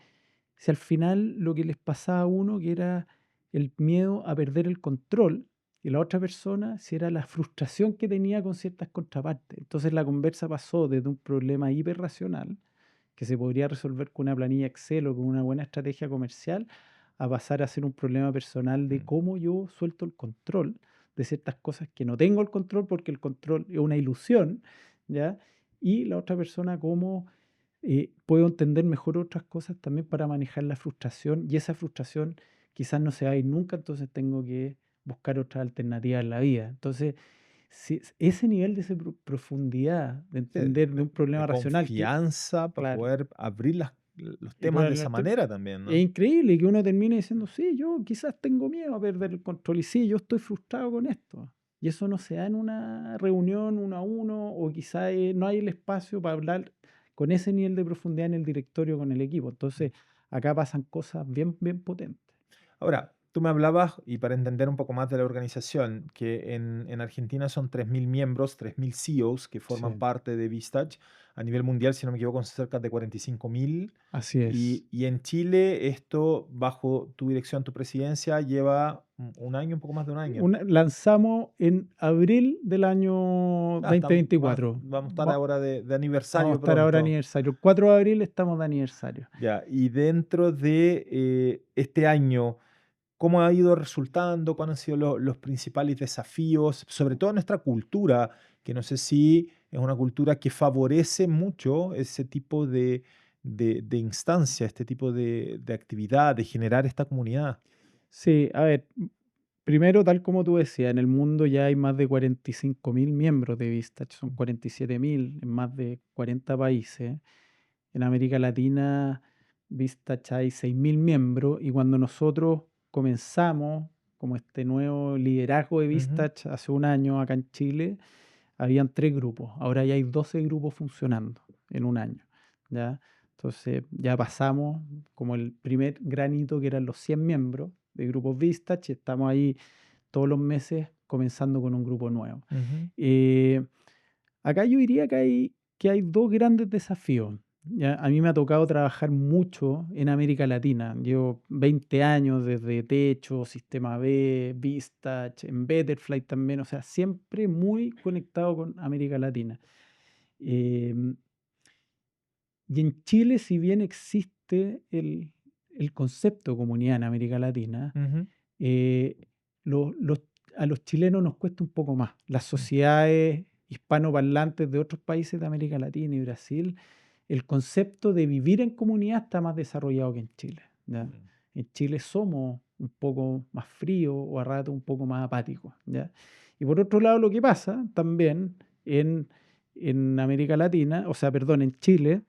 si al final lo que les pasaba a uno que era el miedo a perder el control y la otra persona si era la frustración que tenía con ciertas contrapartes. Entonces la conversa pasó desde un problema hiperracional que se podría resolver con una planilla Excel o con una buena estrategia comercial a pasar a ser un problema personal de Mm. cómo yo suelto el control de ciertas cosas que no tengo el control porque el control es una ilusión, ¿ya? Y la otra persona cómo puedo entender mejor otras cosas también para manejar la frustración y esa frustración quizás no se va a ir nunca, entonces tengo que buscar otras alternativas en la vida. Entonces, ese nivel de profundidad de De, entender de un de problema racional que, confianza para claro, poder abrir los y temas por de el esa arte- manera también, es ¿no? increíble que uno termine diciendo, sí, yo quizás tengo miedo a perder el control y sí, yo estoy frustrado con esto. Y eso no se da en una reunión uno a uno o quizás no hay el espacio para hablar con ese nivel de profundidad en el directorio con el equipo. Entonces, acá pasan cosas bien, bien potentes. Ahora, tú me hablabas, y para entender un poco más de la organización, que en Argentina son 3.000 miembros, 3.000 CEOs que forman Sí, parte de Vistage. A nivel mundial, si no me equivoco, son cerca de 45.000. así es. Y en Chile, esto, bajo tu dirección, tu presidencia, lleva un año, un poco más de un año. Lanzamos en abril del año Ah, 2024. vamos a estar ahora de Vamos a aniversario estar ahora pronto. aniversario. El 4 de abril estamos de aniversario. Ya, y dentro de este año, ¿cómo ha ido resultando? ¿Cuáles han sido los principales desafíos? Sobre todo en nuestra cultura, que no sé si es una cultura que favorece mucho ese tipo de instancia, este tipo de actividad, de generar esta comunidad. Sí, a ver, primero, tal como tú decías, en el mundo ya hay más de 45.000 miembros de Vistage, son 47.000 en más de 40 países. En América Latina, Vistage hay 6.000 miembros y cuando nosotros comenzamos como este nuevo liderazgo de Ujú, Vistage hace un año acá en Chile, habían 3 grupos, ahora ya hay 12 grupos funcionando en un año, ¿ya? Entonces ya pasamos como el primer granito que eran los 100 miembros de grupos Vistage y estamos ahí todos los meses comenzando con un grupo nuevo. ujú, Eh, Acá yo diría que hay dos grandes desafíos. ¿Ya? A mí me ha tocado trabajar mucho en América Latina. Llevo 20 años desde Techo, Sistema B, Vistage, en Betterfly también, o sea, siempre muy conectado con América Latina. Em, y en Chile, si bien existe el concepto de comunidad en América Latina, ujú, eh, lo- los- a los chilenos nos cuesta un poco más. Las mm, sociedades hispanoparlantes de otros países de América Latina y Brasil, el concepto de vivir en comunidad está más desarrollado que en Chile, ¿ya? mm. En Chile somos un poco más fríos o a rato un poco más apáticos, ¿ya? Y por otro lado, lo que pasa también en América Latina, o sea, perdón, en Chile,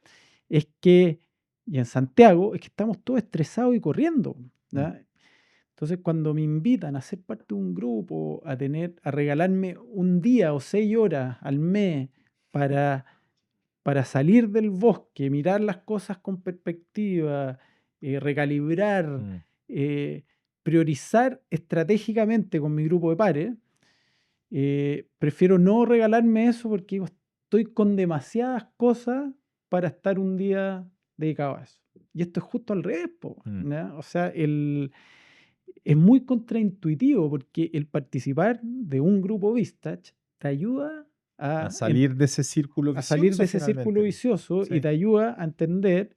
es que, y en Santiago, es que estamos todos estresados y corriendo, Mm. ¿ya? Entonces, cuando me invitan a ser parte de un grupo, a regalarme un día o 6 horas al mes para, para salir del bosque, mirar las cosas con perspectiva, recalibrar, Mm. eh, priorizar estratégicamente con mi grupo de pares, prefiero no regalarme eso porque digo, estoy con demasiadas cosas para estar un día dedicado a eso. Y esto es justo al revés, po, Mm. ¿ya? O sea, es muy contraintuitivo porque el participar de un grupo Vistage te ayuda A a, salir de ese círculo a salir de vicioso ese círculo finalmente. vicioso y Sí. te ayuda a entender,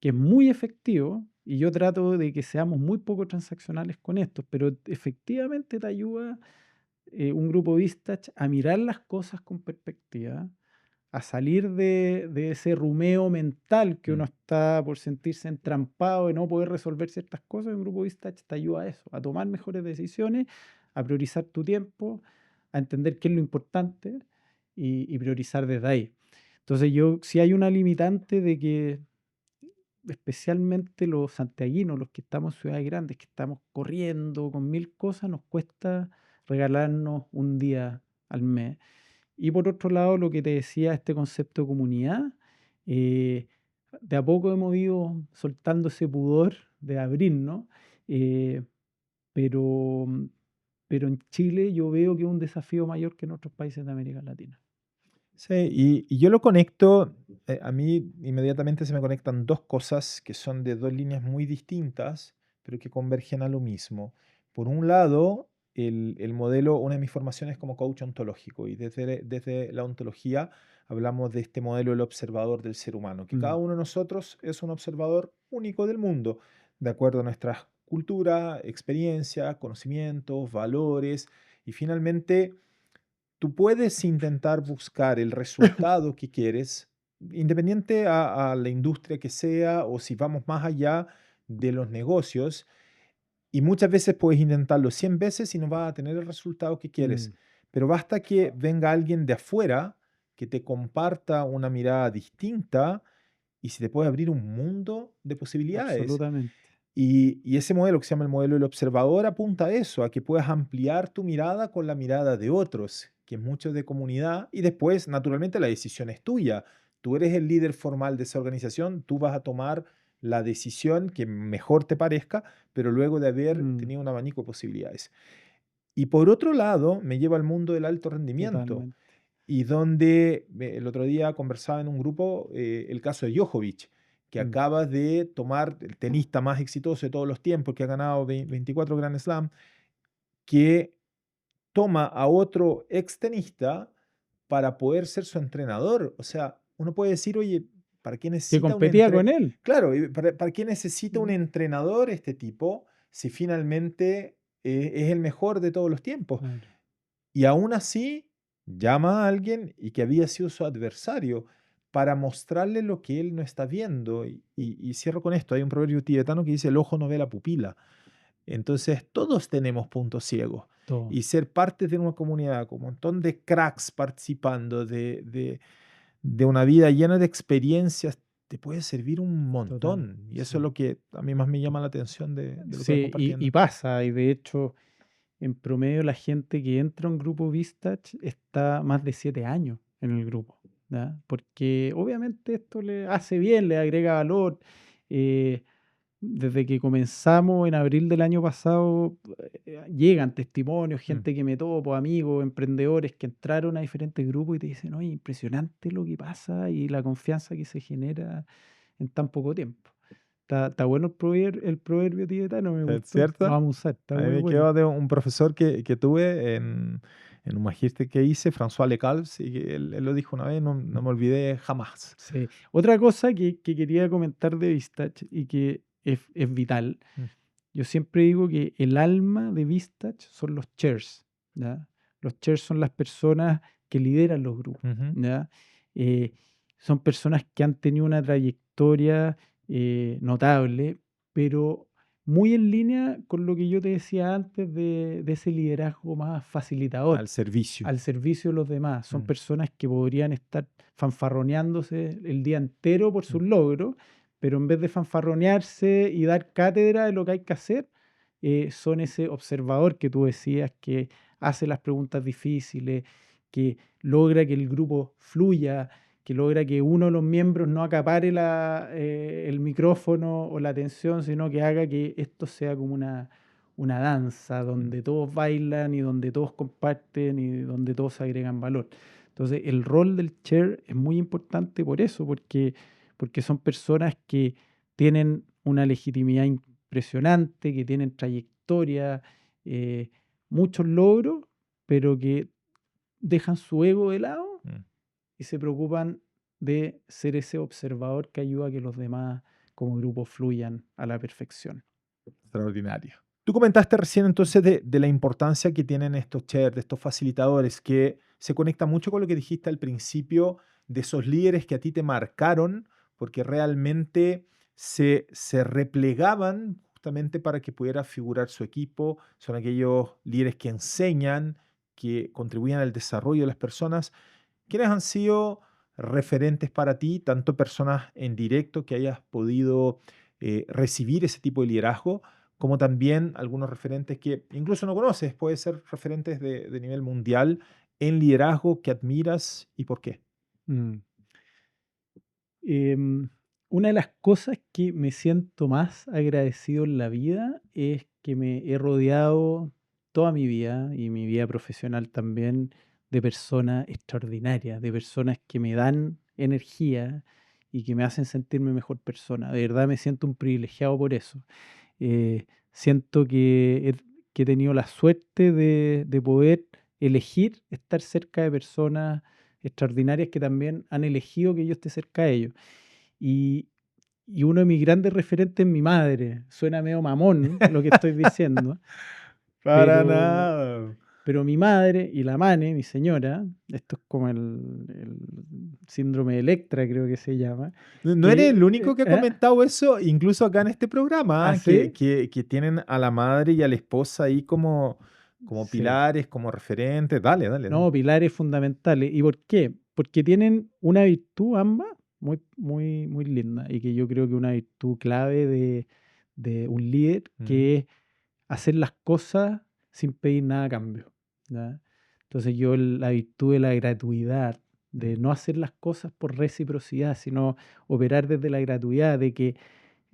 que es muy efectivo, y yo trato de que seamos muy poco transaccionales con esto, pero efectivamente te ayuda un grupo Vistach a mirar las cosas con perspectiva, a salir de ese rumeo mental que uno está por sentirse entrampado y no poder resolver ciertas cosas. Un grupo Vistach te ayuda a eso, a tomar mejores decisiones, a priorizar tu tiempo, a entender qué es lo importante y priorizar desde ahí. Entonces yo, si hay una limitante de que especialmente los santiaguinos, los que estamos en ciudades grandes, que estamos corriendo con mil cosas, nos cuesta regalarnos un día al mes. Y por otro lado, lo que te decía, este concepto de comunidad, eh, de a poco hemos ido soltando ese pudor de abrirnos, eh, pero, pero en Chile yo veo que es un desafío mayor que en otros países de América Latina. Sí, y yo lo conecto, a mí inmediatamente se me conectan dos cosas que son de dos líneas muy distintas, pero que convergen a lo mismo. Por un lado, el modelo, una de mis formaciones como coach ontológico, y desde la ontología hablamos de este modelo del observador del ser humano, que cada Mm, uno de nosotros es un observador único del mundo, de acuerdo a nuestra cultura, experiencia, conocimientos, valores, y finalmente tú puedes intentar buscar el resultado que quieres, independiente a la industria que sea o si vamos más allá de los negocios, y muchas veces puedes intentarlo 100 veces y no vas a tener el resultado que quieres. mm, Pero basta que venga alguien de afuera que te comparta una mirada distinta y se te puede abrir un mundo de posibilidades. absolutamente. Y ese modelo que se llama el modelo del observador apunta a eso, a que puedas ampliar tu mirada con la mirada de otros, que es mucho de comunidad, y después, naturalmente, la decisión es tuya. Tú eres el líder formal de esa organización, tú vas a tomar la decisión que mejor te parezca, pero luego de haber Mm, tenido un abanico de posibilidades. Y por otro lado, me lleva al mundo del alto rendimiento, totalmente. y donde el otro día conversaba en un grupo el caso de Djokovic, que Mm, acaba de tomar el tenista más exitoso de todos los tiempos, que ha ganado 24 Grand Slam, que toma a otro ex tenista para poder ser su entrenador. O sea, uno puede decir, oye, ¿para qué que necesita un competía con entrenador? él. Claro, ¿para qué necesita un Mm, entrenador este tipo si finalmente es el mejor de todos los tiempos? claro. Y aún así, llama a alguien y que había sido su adversario para mostrarle lo que él no está viendo. Y cierro con esto, hay un proverbio tibetano que dice, el ojo no ve la pupila. Entonces, todos tenemos puntos ciegos. Todo, Y ser parte de una comunidad con un montón de cracks participando de una vida llena de experiencias te puede servir un total. montón. Y eso es Sí. lo que a mí más me llama la atención de lo que vas Sí, y compartiendo. pasa, y de hecho, en promedio la gente que entra a un grupo Vistach está más de 7 años en el grupo, ¿ya? Porque obviamente esto le hace bien, le agrega valor. eh, Desde que comenzamos en abril del año pasado, llegan testimonios, Mm. gente que me topo, amigos, emprendedores que entraron a diferentes grupos y te dicen, oye, impresionante lo que pasa y la confianza que se genera en tan poco tiempo. Está bueno el proverbio tibetano, me ¿Es gustó. Lo cierto? vamos a usar, está A mí muy me bueno. quedó de un profesor que tuve en un magíster que hice, François Lecals, y que él lo dijo una vez, no, no me olvidé jamás. Sí. Otra cosa que quería comentar de Vistach y que es vital, Mm. yo siempre digo que el alma de Vistach son los chairs, ¿ya? Los chairs son las personas que lideran los grupos, Ujú. ¿ya? Eh, Son personas que han tenido una trayectoria notable, pero muy en línea con lo que yo te decía antes de ese liderazgo más facilitador Al servicio. al servicio de los demás. Son Mm, personas que podrían estar fanfarroneándose el día entero por sus mm, logros, pero en vez de fanfarronearse y dar cátedra de lo que hay que hacer, son ese observador que tú decías que hace las preguntas difíciles, que logra que el grupo fluya, que logra que uno de los miembros no acapare el micrófono o la atención, sino que haga que esto sea como una danza mm. donde todos bailan y donde todos comparten y donde todos agregan valor. Entonces, el rol del chair es muy importante por eso, porque son personas que tienen una legitimidad impresionante, que tienen trayectoria, eh, muchos logros, pero que dejan su ego de lado Mm. y se preocupan de ser ese observador que ayuda a que los demás como grupo fluyan a la perfección. Extraordinario. Tú comentaste recién entonces de la importancia que tienen estos chairs, de estos facilitadores, que se conecta mucho con lo que dijiste al principio, de esos líderes que a ti te marcaron, porque realmente se replegaban justamente para que pudiera figurar su equipo. Son aquellos líderes que enseñan, que contribuyen al desarrollo de las personas. ¿Quiénes han sido referentes para ti, tanto personas en directo que hayas podido recibir ese tipo de liderazgo, como también algunos referentes que incluso no conoces, puede ser referentes de nivel mundial en liderazgo que admiras y por qué? Mm. Em, una de las cosas que me siento más agradecido en la vida es que me he rodeado toda mi vida y mi vida profesional también de personas extraordinarias, de personas que me dan energía y que me hacen sentirme mejor persona. De verdad me siento un privilegiado por eso. Siento que he tenido la suerte de poder elegir estar cerca de personas extraordinarias que también han elegido que yo esté cerca de ellos. Y, y uno de mis grandes referentes es mi madre. Suena medio mamón lo que estoy diciendo, Para pero, nada. pero mi madre y la Mane, mi señora, esto es como el síndrome de Electra, creo que se llama, No eres que, el único que ha ¿eh? comentado eso, incluso acá en este programa, ¿Ah, que, sí? que tienen a la madre y a la esposa ahí como Sí. pilares, como referentes. Dale, dale, dale. No, pilares fundamentales. ¿Y por qué? Porque tienen una virtud ambas muy, muy, muy linda y que yo creo que una virtud clave de un líder Mm, que es hacer las cosas sin pedir nada a cambio, ¿ya? Entonces yo la virtud de la gratuidad, de mm, no hacer las cosas por reciprocidad, sino operar desde la gratuidad, de que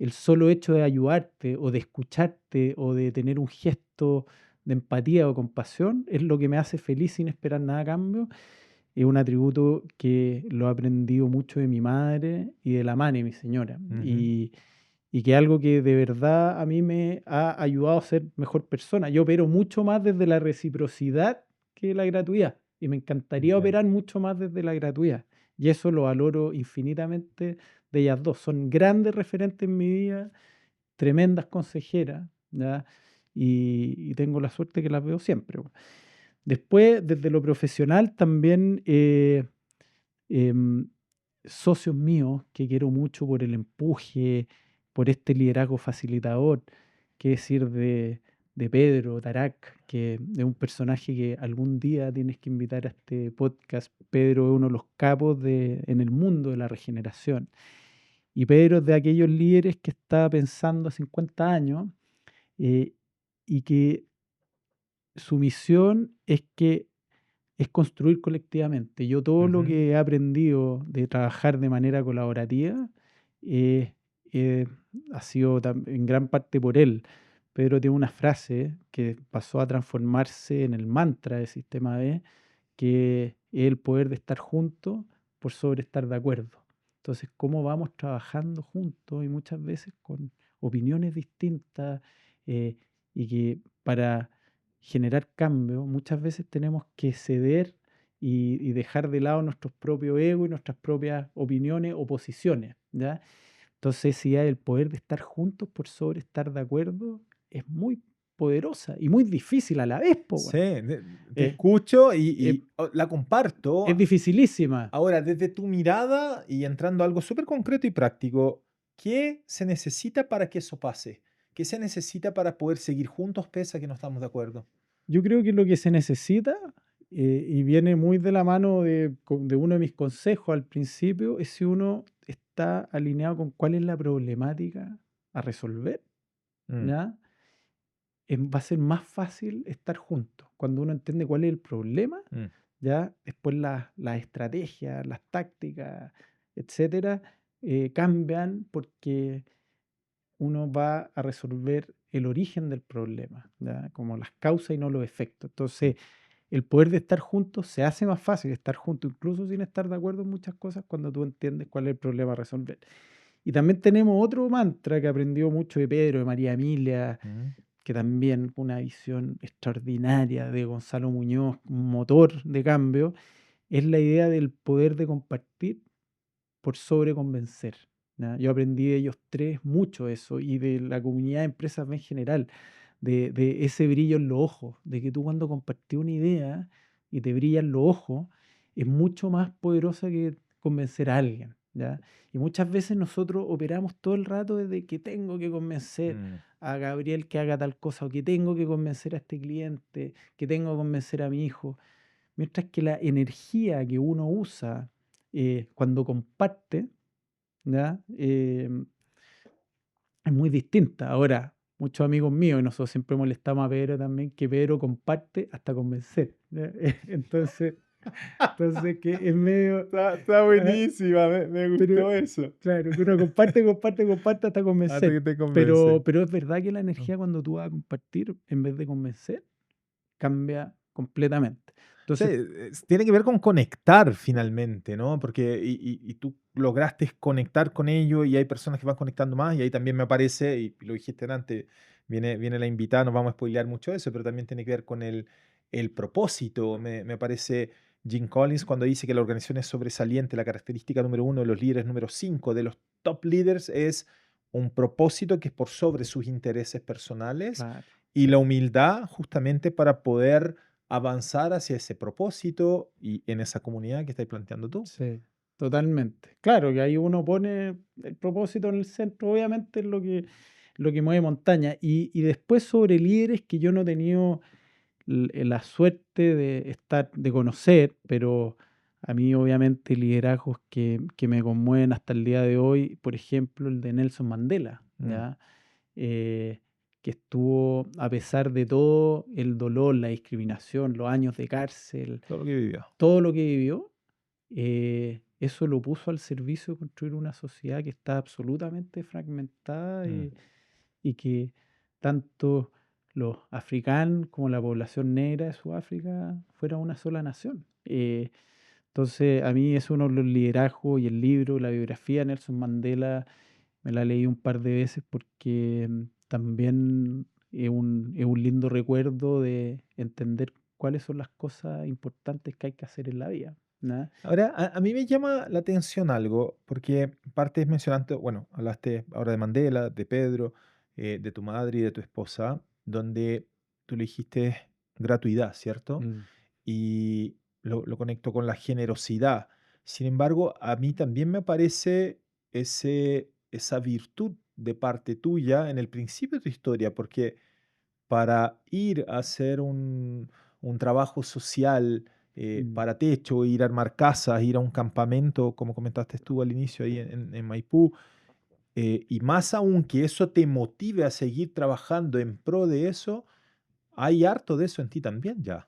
el solo hecho de ayudarte o de escucharte o de tener un gesto de empatía o compasión es lo que me hace feliz sin esperar nada a cambio. Es un atributo que lo he aprendido mucho de mi madre y de la Mane, mi señora. ujú. Y que es algo que de verdad a mí me ha ayudado a ser mejor persona. Yo opero mucho más desde la reciprocidad que la gratuidad. Y me encantaría Entiendo. operar mucho más desde la gratuidad. Y eso lo valoro infinitamente de ellas dos. Son grandes referentes en mi vida, tremendas consejeras, ¿ya? Y tengo la suerte que las veo siempre. Po. Después, desde lo profesional, también em, socios míos que quiero mucho por el empuje, por este liderazgo facilitador, qué decir de Pedro Tarak, que es un personaje que algún día tienes que invitar a este podcast. Pedro es uno de los capos en el mundo de la regeneración. Y Pedro es de aquellos líderes que estaba pensando a 50 años eh, y que su misión es construir colectivamente. Yo todo lo Ujú. que he aprendido de trabajar de manera colaborativa eh, eh, ha sido en gran parte por él. Pedro tiene una frase que pasó a transformarse en el mantra del Sistema B, que es el poder de estar juntos por sobre estar de acuerdo. Entonces, cómo vamos trabajando juntos y muchas veces con opiniones distintas eh, y que para generar cambio muchas veces tenemos que ceder y dejar de lado nuestros propios egos y nuestras propias opiniones o posiciones, ¿ya? Entonces, si hay el poder de estar juntos por sobre estar de acuerdo, es muy poderosa y muy difícil a la vez, po, Sí, weón. te Eh, escucho eh, la es comparto. dificilísima. Ahora, desde tu mirada y entrando a algo súper concreto y práctico, ¿qué se necesita para que eso pase? ¿Qué se necesita para poder seguir juntos pese a que no estamos de acuerdo? Yo creo que lo que se necesita, y viene muy de la mano de uno de mis consejos al principio, es si uno está alineado con cuál es la problemática a resolver, Mm, ¿ya? Va a ser más fácil estar juntos. Cuando uno entiende cuál es el problema, mm, ya después las estrategias, las tácticas, etcétera, cambian porque uno va a resolver el origen del problema, ¿ya? Como las causas y no los efectos. mm. Entonces, el poder de estar juntos se hace más fácil estar juntos, incluso sin estar de acuerdo en muchas cosas, cuando tú entiendes cuál es el problema a resolver. Y también tenemos otro mantra que aprendió mucho de Pedro, de María Emilia, Mm, que también fue una visión extraordinaria de Gonzalo Muñoz, un motor de cambio, es la idea del poder de compartir por sobre convencer, ¿ya? Yo aprendí de ellos tres mucho eso y de la comunidad de empresas en general, de ese brillo en los ojos, de que tú cuando compartís una idea y te brillan los ojos, es mucho más poderosa que convencer a alguien, ¿ya? Y muchas veces nosotros operamos todo el rato desde que tengo que convencer Mm, a Gabriel que haga tal cosa, o que tengo que convencer a este cliente, que tengo que convencer a mi hijo. Mientras que la energía que uno usa cuando comparte, ¿ya? Es muy distinta. Ahora, muchos amigos míos, y nosotros siempre molestamos a Pedro también, que Pedro comparte hasta convencer, ¿ya? Entonces que es medio... está ajá, buenísima, me pero gustó eso. claro, que uno comparte, comparte, comparte hasta Hasta que convencer. te convence. Pero es verdad que la Mm. energía cuando tú vas a compartir, en vez de convencer, cambia completamente. Sí, Entonces, tiene que ver con conectar finalmente, ¿no? Porque y tú lograste conectar con ellos y hay personas que van conectando más y ahí también me aparece, y lo dijiste antes, viene la invitada, no vamos a spoilear mucho eso, pero también tiene que ver con el propósito. Me parece Jim Collins cuando dice que la organización es sobresaliente, la característica número uno de los líderes, número cinco de los top leaders es un propósito que es por sobre sus intereses personales claro. y la humildad justamente para poder avanzar hacia ese propósito y en esa comunidad que estáis planteando tú. Sí, totalmente. Claro que ahí uno pone el propósito en el centro, obviamente es lo que mueve montaña. Y después sobre líderes que yo no he tenido la suerte de estar, de conocer, pero a mí obviamente liderazgos que me conmueven hasta el día de hoy, por ejemplo, el de Nelson Mandela, Mm, ¿ya? Eh, que estuvo, a pesar de todo el dolor, la discriminación, los años de cárcel, todo lo que vivió. todo lo que vivió, eso lo puso al servicio de construir una sociedad que está absolutamente fragmentada Mm, y que tanto los africanos como la población negra de Sudáfrica fuera una sola nación. Entonces, a mí es uno de los liderazgos y el libro, la biografía de Nelson Mandela, me la leí un par de veces porque también es un lindo recuerdo de entender cuáles son las cosas importantes que hay que hacer en la vida, ¿no? Ahora, a mí me llama la atención algo, porque partes mencionando, bueno, hablaste ahora de Mandela, de Pedro, de tu madre y de tu esposa, donde tú le dijiste gratuidad, ¿cierto? Mm, Y lo conecto con la generosidad. Sin embargo, a mí también me parece esa virtud de parte tuya en el principio de tu historia, porque para ir a hacer un trabajo social mm. para techo, ir a armar casas, ir a un campamento, como comentaste tú al inicio ahí en Maipú, y más aún que eso te motive a seguir trabajando en pro de eso, hay harto de eso en ti también ya,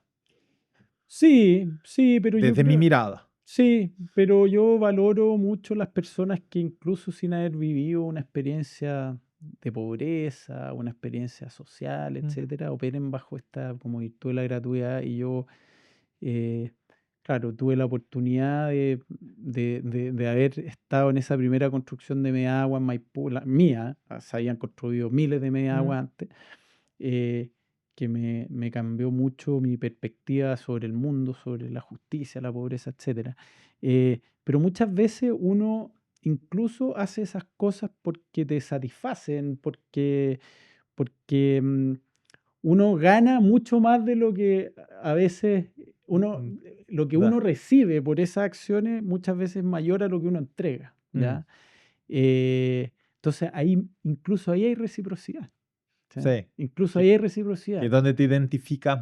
Sí, sí, pero yo desde mi creo, mirada. sí, pero yo valoro mucho las personas que incluso sin haber vivido una experiencia de pobreza, una experiencia social, Mm, etcétera, operen bajo esta como virtud de la gratuidad y yo eh, claro, tuve la oportunidad de haber estado en esa primera construcción de Meagua en Maipú, la mía, se habían construido miles de mm, Meagua antes, eh, que me cambió mucho mi perspectiva sobre el mundo, sobre la justicia, la pobreza, etcétera. Pero muchas veces uno incluso hace esas cosas porque te satisfacen, porque uno gana mucho más de lo que a veces uno, mm, lo que uno da. recibe por esas acciones muchas veces es mayor a lo que uno entrega, Mm, ¿ya? Entonces ahí, incluso ahí hay reciprocidad, ¿sí? sí, Incluso que, ahí hay que reciprocidad. es donde te identificas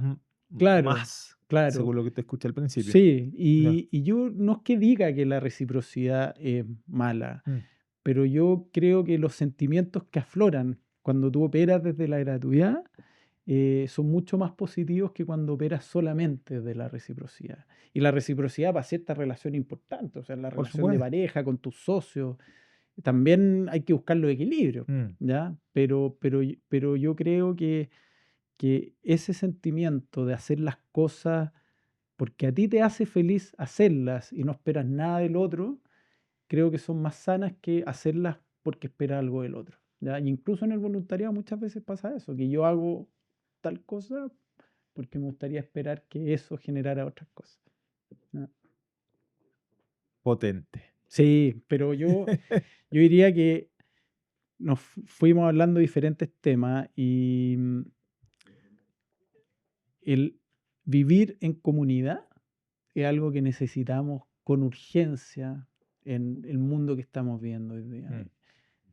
Claro, más, claro. según lo que te escuché al principio. Sí, Ya. y yo no es que diga que la reciprocidad es mala, Mm, pero yo creo que los sentimientos que afloran cuando tú operas desde la gratuidad son mucho más positivos que cuando operas solamente desde la reciprocidad. Y la reciprocidad para ciertas relaciones importantes, o sea, la por relación de supuesto. pareja con tus socios, también hay que buscar los equilibrios, Mm, ¿ya? Pero yo creo que ese sentimiento de hacer las cosas porque a ti te hace feliz hacerlas y no esperas nada del otro, creo que son más sanas que hacerlas porque esperas algo del otro, ¿ya? Y incluso en el voluntariado muchas veces pasa eso, que yo hago tal cosa porque me gustaría esperar que eso generara otras cosas, ¿ya? potente. Sí, pero yo diría que fuimos hablando de diferentes temas y el vivir en comunidad es algo que necesitamos con urgencia en el mundo que estamos viendo hoy día. Mm.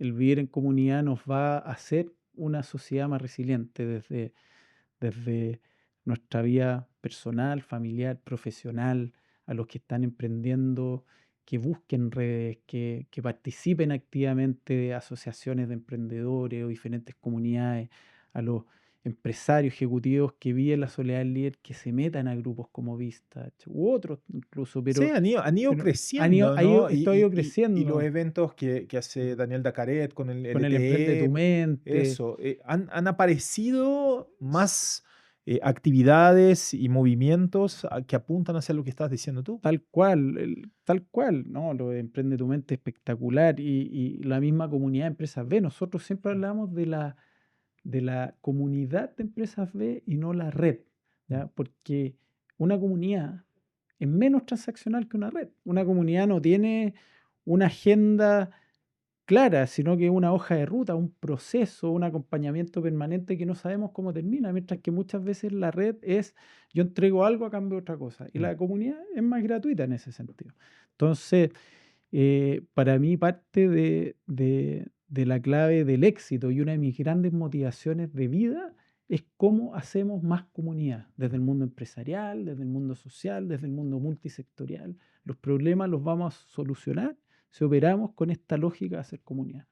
El vivir en comunidad nos va a hacer una sociedad más resiliente desde nuestra vida personal, familiar, profesional, a los que están emprendiendo, que busquen redes, que participen activamente de asociaciones de emprendedores o diferentes comunidades, a los empresarios ejecutivos que viven la soledad del líder, que se metan a grupos como Vista u otros incluso, Sí, han ido pero creciendo, ¿no? esto ha ido Y los creciendo eventos que hace Daniel Dacaret con el con el Emprende tu LTE, Mente. eso, han aparecido más actividades y movimientos que apuntan hacia lo que estás diciendo tú. Tal cual, ¿no? Lo de Emprende tu Mente espectacular y la misma comunidad de Empresas B. Nosotros siempre hablamos de la comunidad de Empresas B y no la red, Mm. ¿ya? Porque una comunidad es menos transaccional que una red. Una comunidad no tiene una agenda clara, sino que una hoja de ruta, un proceso, un acompañamiento permanente que no sabemos cómo termina, mientras que muchas veces la red es yo entrego algo a cambio de otra cosa y Mm. la comunidad es más gratuita en ese sentido. Entonces, para mí parte de la clave del éxito y una de mis grandes motivaciones de vida es cómo hacemos más comunidad, desde el mundo empresarial, desde el mundo social, desde el mundo multisectorial. Los problemas los vamos a solucionar si operamos con esta lógica de hacer comunidad.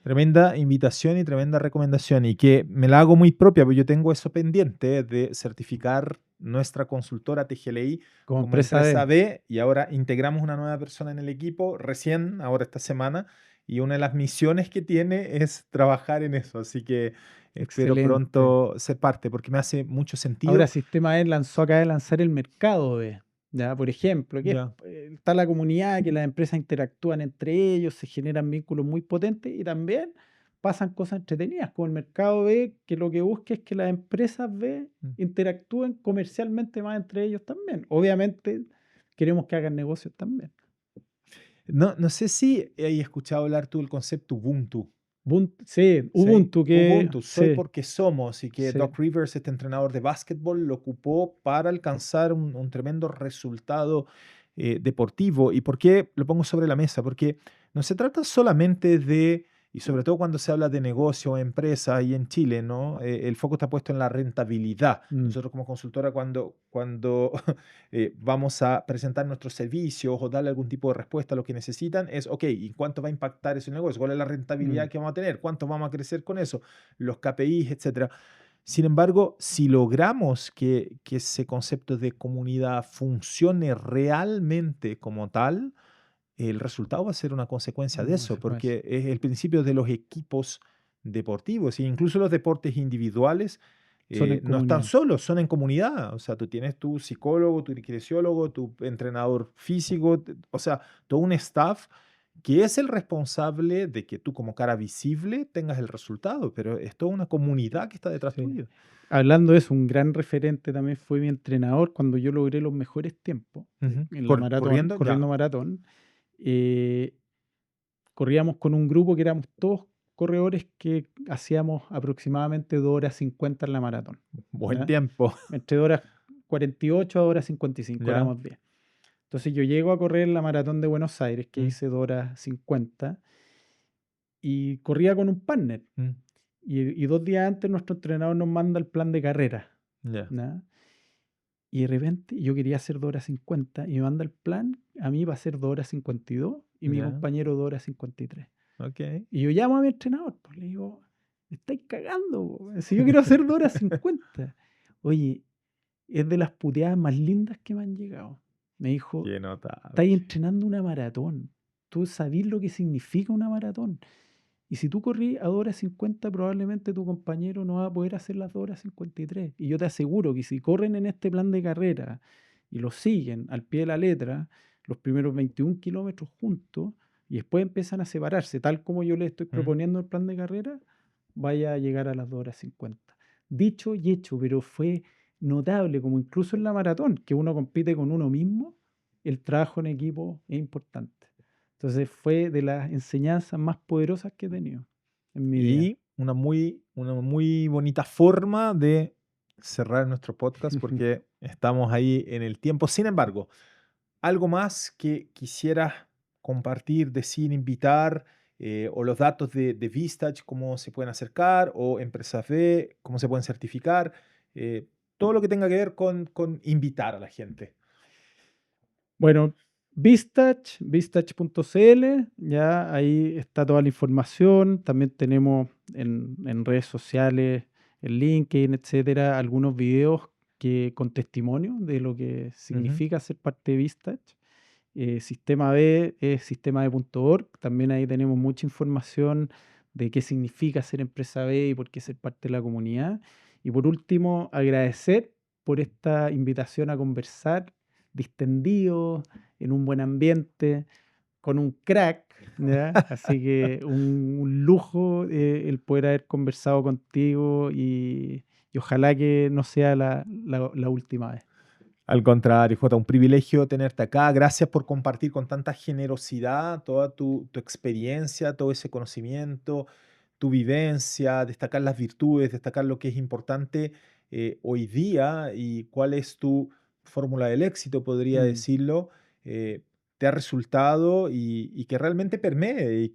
Tremenda invitación y tremenda recomendación, y que me la hago muy propia, porque yo tengo eso pendiente de certificar nuestra consultora TGLI Como como empresa empresa de, B, y ahora integramos una nueva persona en el equipo recién, ahora esta semana, y una de las misiones que tiene es trabajar en eso, así que espero excelente. pronto ser parte, porque me hace mucho Ahora sentido. Sistema E acaba de lanzar el mercado B. ¿Ya? Por ejemplo, Ya. está la comunidad, que las empresas interactúan entre ellos, se generan vínculos muy potentes y también pasan cosas entretenidas, como el mercado B, que lo que busca es que las empresas B Mm. interactúen comercialmente más entre ellos también. Obviamente queremos que hagan negocios también. No sé si hay escuchado hablar tú del concepto Ubuntu. Sí, ¿Sí? Ubuntu, que Ubuntu, soy sí, porque somos, y que sí, Doc Rivers, este entrenador de básquetbol, lo ocupó para alcanzar un tremendo resultado deportivo. ¿Y por qué lo pongo sobre la mesa? Porque no se trata solamente de, y sobre todo cuando se habla de negocio o empresa y en Chile, ¿no? El foco está puesto en la rentabilidad. mm, Nosotros como consultora cuando vamos a presentar nuestros servicios o darle algún tipo de respuesta a lo que necesitan, es, ok, ¿y cuánto va a impactar ese negocio? ¿Cuál es la rentabilidad mm, que vamos a tener? ¿Cuánto vamos a crecer con eso? Los KPIs, etcétera. Sin embargo, si logramos que ese concepto de comunidad funcione realmente como tal, el resultado va a ser una consecuencia de una eso, consecuencia. porque es el principio de los equipos deportivos, e incluso los deportes individuales Son en no están comunidad. solos, son en comunidad. O sea, tú tienes tu psicólogo, tu kinesiólogo, tu entrenador físico, o sea, todo un staff que es el responsable de que tú como cara visible tengas el resultado, pero es toda una comunidad que está detrás Sí. tuyo. Hablando de eso, un gran referente también fue mi entrenador cuando yo logré los mejores tiempos Ujú. en la maratón, Corriendo, ya. corriendo maratón. eh, Corríamos con un grupo que éramos todos corredores que hacíamos aproximadamente 2 horas 50 en la maratón. Buen ¿Ya? tiempo. Entre 2 horas 48 a 2 horas 55 Ya. éramos 10. Entonces yo llego a correr la maratón de Buenos Aires, que Mm, hice 2 horas 50, y corría con un partner. mm, Y 2 días antes nuestro entrenador nos manda el plan de carrera. ya. ¿Ya? Y de repente yo quería hacer 2 horas 50 y me manda el plan, a mí va a ser 2 horas 52 y mi Ya. compañero 2 horas 53. Ok. Y yo llamo a mi entrenador, pues le digo, me estáis cagando, po, si yo quiero hacer 2 horas 50. Oye, es de las puteadas más lindas que me han llegado. Me dijo, Qué notable. estáis entrenando una maratón. Tú sabés lo que significa una maratón. Y si tú corrí a 2 horas 50, probablemente tu compañero no va a poder hacer las 2 horas 53. Y yo te aseguro que si corren en este plan de carrera y lo siguen al pie de la letra, los primeros 21 kilómetros juntos, y después empiezan a separarse, tal como yo les estoy Mm. proponiendo el plan de carrera, vaya a llegar a las 2 horas 50. Dicho y hecho, pero fue notable, como incluso en la maratón, que uno compite con uno mismo, el trabajo en equipo es importante. Entonces fue de las enseñanzas más poderosas que he tenido en mi vida. Y una muy bonita forma de cerrar nuestro podcast porque estamos ahí en el tiempo. Sin embargo, algo más que quisieras compartir, decir, invitar, o los datos de Vistage, cómo se pueden acercar, o Empresas B, cómo se pueden certificar, todo lo que tenga que ver con invitar a la gente. Bueno, Vistage.cl, ya ahí está toda la información. También tenemos en redes sociales, en LinkedIn, etcétera, algunos videos con testimonio de lo que Ujú. significa ser parte de Vistage. Sistema B es sistemaB.org. También ahí tenemos mucha información de qué significa ser empresa B y por qué ser parte de la comunidad. Y por último, agradecer por esta invitación a conversar distendido, en un buen ambiente, con un crack, ¿ya? Así que un lujo el poder haber conversado contigo y ojalá que no sea la última vez. Al contrario, Jota, un privilegio tenerte acá. Gracias por compartir con tanta generosidad toda tu experiencia, todo ese conocimiento, tu vivencia, destacar las virtudes, destacar lo que es importante hoy día y cuál es tu fórmula del éxito, podría Mm. decirlo. Te ha resultado y que realmente permee y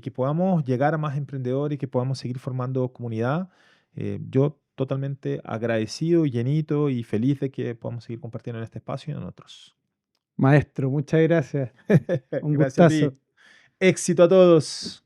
que podamos llegar a más emprendedores y que podamos seguir formando comunidad. Yo totalmente agradecido, llenito y feliz de que podamos seguir compartiendo en este espacio y en otros. Maestro, muchas gracias. Un Gracias a ti. gustazo. Éxito a todos.